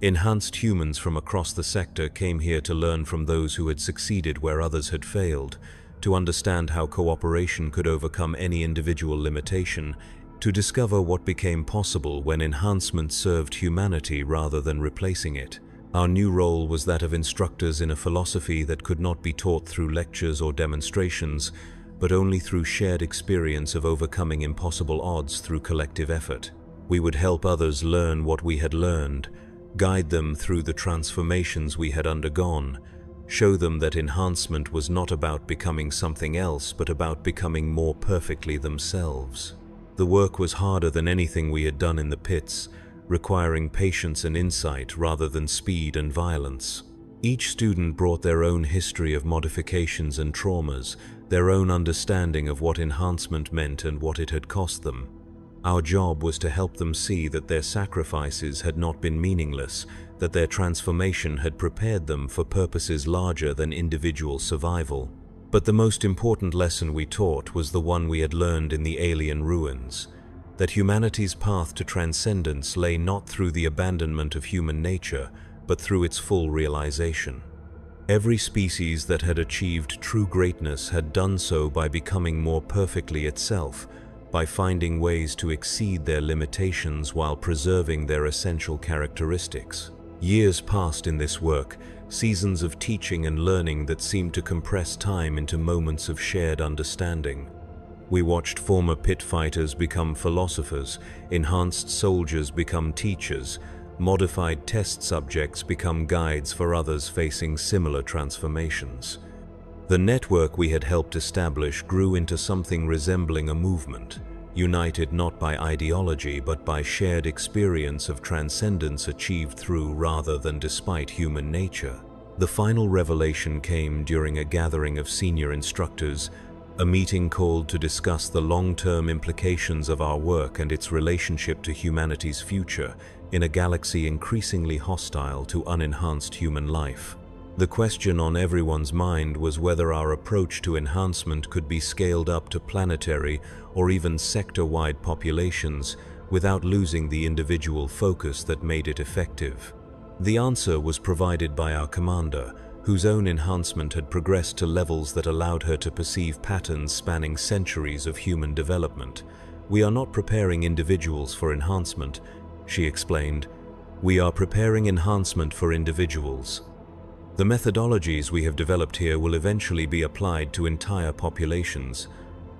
Enhanced humans from across the sector came here to learn from those who had succeeded where others had failed, to understand how cooperation could overcome any individual limitation, to discover what became possible when enhancement served humanity rather than replacing it. Our new role was that of instructors in a philosophy that could not be taught through lectures or demonstrations, but only through shared experience of overcoming impossible odds through collective effort. We would help others learn what we had learned, guide them through the transformations we had undergone, show them that enhancement was not about becoming something else, but about becoming more perfectly themselves. The work was harder than anything we had done in the pits, requiring patience and insight rather than speed and violence. Each student brought their own history of modifications and traumas, their own understanding of what enhancement meant and what it had cost them. Our job was to help them see that their sacrifices had not been meaningless, that their transformation had prepared them for purposes larger than individual survival. But the most important lesson we taught was the one we had learned in the alien ruins, that humanity's path to transcendence lay not through the abandonment of human nature, but through its full realization. Every species that had achieved true greatness had done so by becoming more perfectly itself, by finding ways to exceed their limitations while preserving their essential characteristics. Years passed in this work, seasons of teaching and learning that seemed to compress time into moments of shared understanding. We watched former pit fighters become philosophers, enhanced soldiers become teachers, modified test subjects become guides for others facing similar transformations. The network we had helped establish grew into something resembling a movement, united not by ideology but by shared experience of transcendence achieved through rather than despite human nature. The final revelation came during a gathering of senior instructors, a meeting called to discuss the long-term implications of our work and its relationship to humanity's future in a galaxy increasingly hostile to unenhanced human life. The question on everyone's mind was whether our approach to enhancement could be scaled up to planetary or even sector-wide populations without losing the individual focus that made it effective. The answer was provided by our commander, whose own enhancement had progressed to levels that allowed her to perceive patterns spanning centuries of human development. "We are not preparing individuals for enhancement," she explained. "We are preparing enhancement for individuals. The methodologies we have developed here will eventually be applied to entire populations,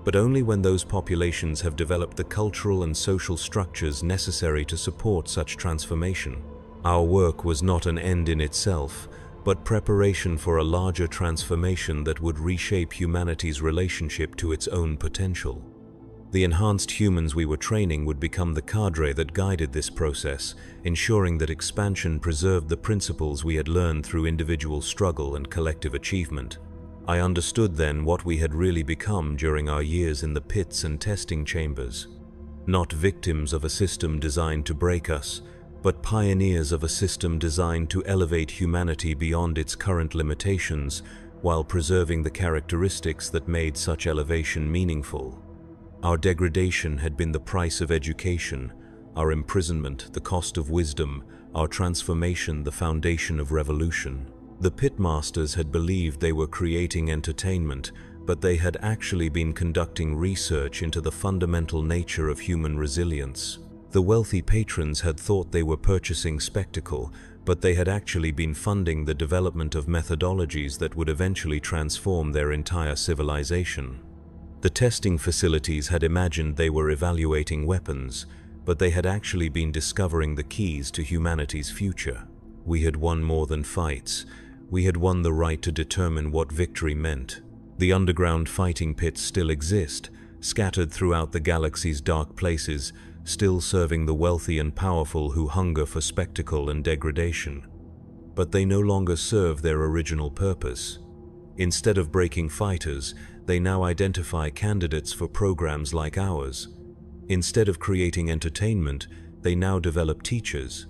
but only when those populations have developed the cultural and social structures necessary to support such transformation. Our work was not an end in itself, but preparation for a larger transformation that would reshape humanity's relationship to its own potential. The enhanced humans we were training would become the cadre that guided this process, ensuring that expansion preserved the principles we had learned through individual struggle and collective achievement. I understood then what we had really become during our years in the pits and testing chambers. Not victims of a system designed to break us, but pioneers of a system designed to elevate humanity beyond its current limitations while preserving the characteristics that made such elevation meaningful. Our degradation had been the price of education, our imprisonment the cost of wisdom, our transformation the foundation of revolution. The pitmasters had believed they were creating entertainment, but they had actually been conducting research into the fundamental nature of human resilience. The wealthy patrons had thought they were purchasing spectacle, but they had actually been funding the development of methodologies that would eventually transform their entire civilization. The testing facilities had imagined they were evaluating weapons, but they had actually been discovering the keys to humanity's future. We had won more than fights. We had won the right to determine what victory meant. The underground fighting pits still exist, scattered throughout the galaxy's dark places, still serving the wealthy and powerful who hunger for spectacle and degradation. But they no longer serve their original purpose. Instead of breaking fighters, they now identify candidates for programs like ours. Instead of creating entertainment, they now develop teachers.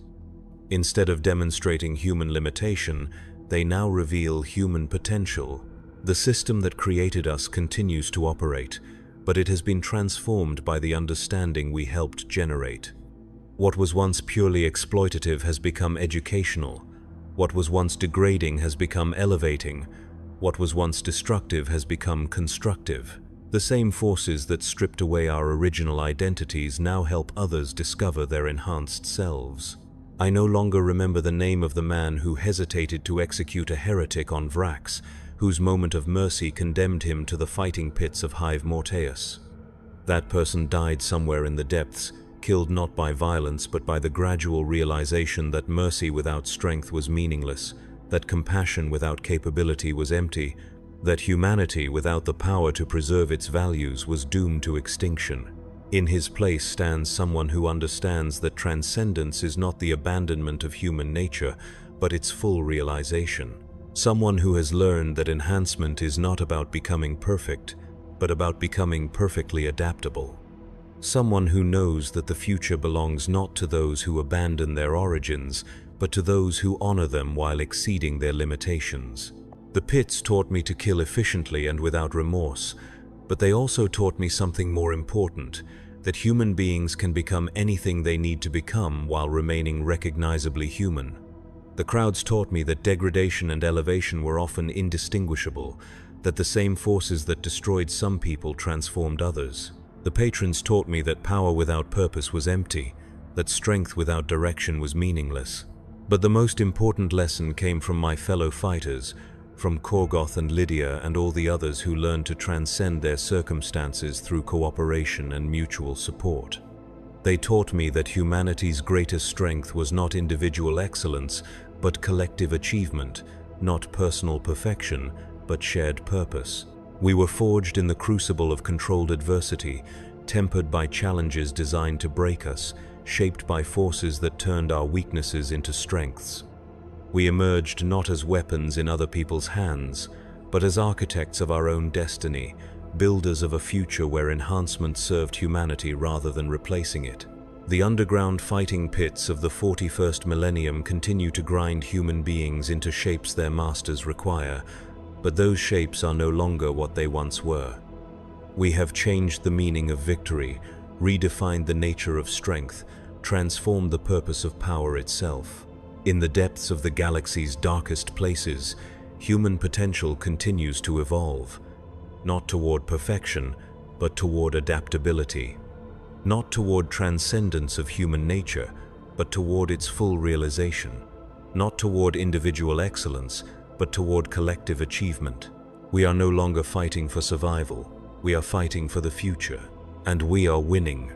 Instead of demonstrating human limitation, they now reveal human potential. The system that created us continues to operate, but it has been transformed by the understanding we helped generate. What was once purely exploitative has become educational. What was once degrading has become elevating. What was once destructive has become constructive. The same forces that stripped away our original identities now help others discover their enhanced selves. I no longer remember the name of the man who hesitated to execute a heretic on Vrax, whose moment of mercy condemned him to the fighting pits of Hive Morteus. That person died somewhere in the depths, killed not by violence but by the gradual realization that mercy without strength was meaningless, that compassion without capability was empty, that humanity without the power to preserve its values was doomed to extinction. In his place stands someone who understands that transcendence is not the abandonment of human nature, but its full realization. Someone who has learned that enhancement is not about becoming perfect, but about becoming perfectly adaptable. Someone who knows that the future belongs not to those who abandon their origins, but to those who honor them while exceeding their limitations. The pits taught me to kill efficiently and without remorse, but they also taught me something more important, that human beings can become anything they need to become while remaining recognizably human. The crowds taught me that degradation and elevation were often indistinguishable, that the same forces that destroyed some people transformed others. The patrons taught me that power without purpose was empty, that strength without direction was meaningless. But the most important lesson came from my fellow fighters, from Korgoth and Lydia and all the others who learned to transcend their circumstances through cooperation and mutual support. They taught me that humanity's greatest strength was not individual excellence, but collective achievement, not personal perfection, but shared purpose. We were forged in the crucible of controlled adversity, tempered by challenges designed to break us, shaped by forces that turned our weaknesses into strengths. We emerged not as weapons in other people's hands, but as architects of our own destiny, builders of a future where enhancement served humanity rather than replacing it. The underground fighting pits of the 41st millennium continue to grind human beings into shapes their masters require, but those shapes are no longer what they once were. We have changed the meaning of victory, redefined the nature of strength, transformed the purpose of power itself. In the depths of the galaxy's darkest places, human potential continues to evolve, not toward perfection, but toward adaptability. Not toward transcendence of human nature, but toward its full realization. Not toward individual excellence, but toward collective achievement. We are no longer fighting for survival, we are fighting for the future, and we are winning.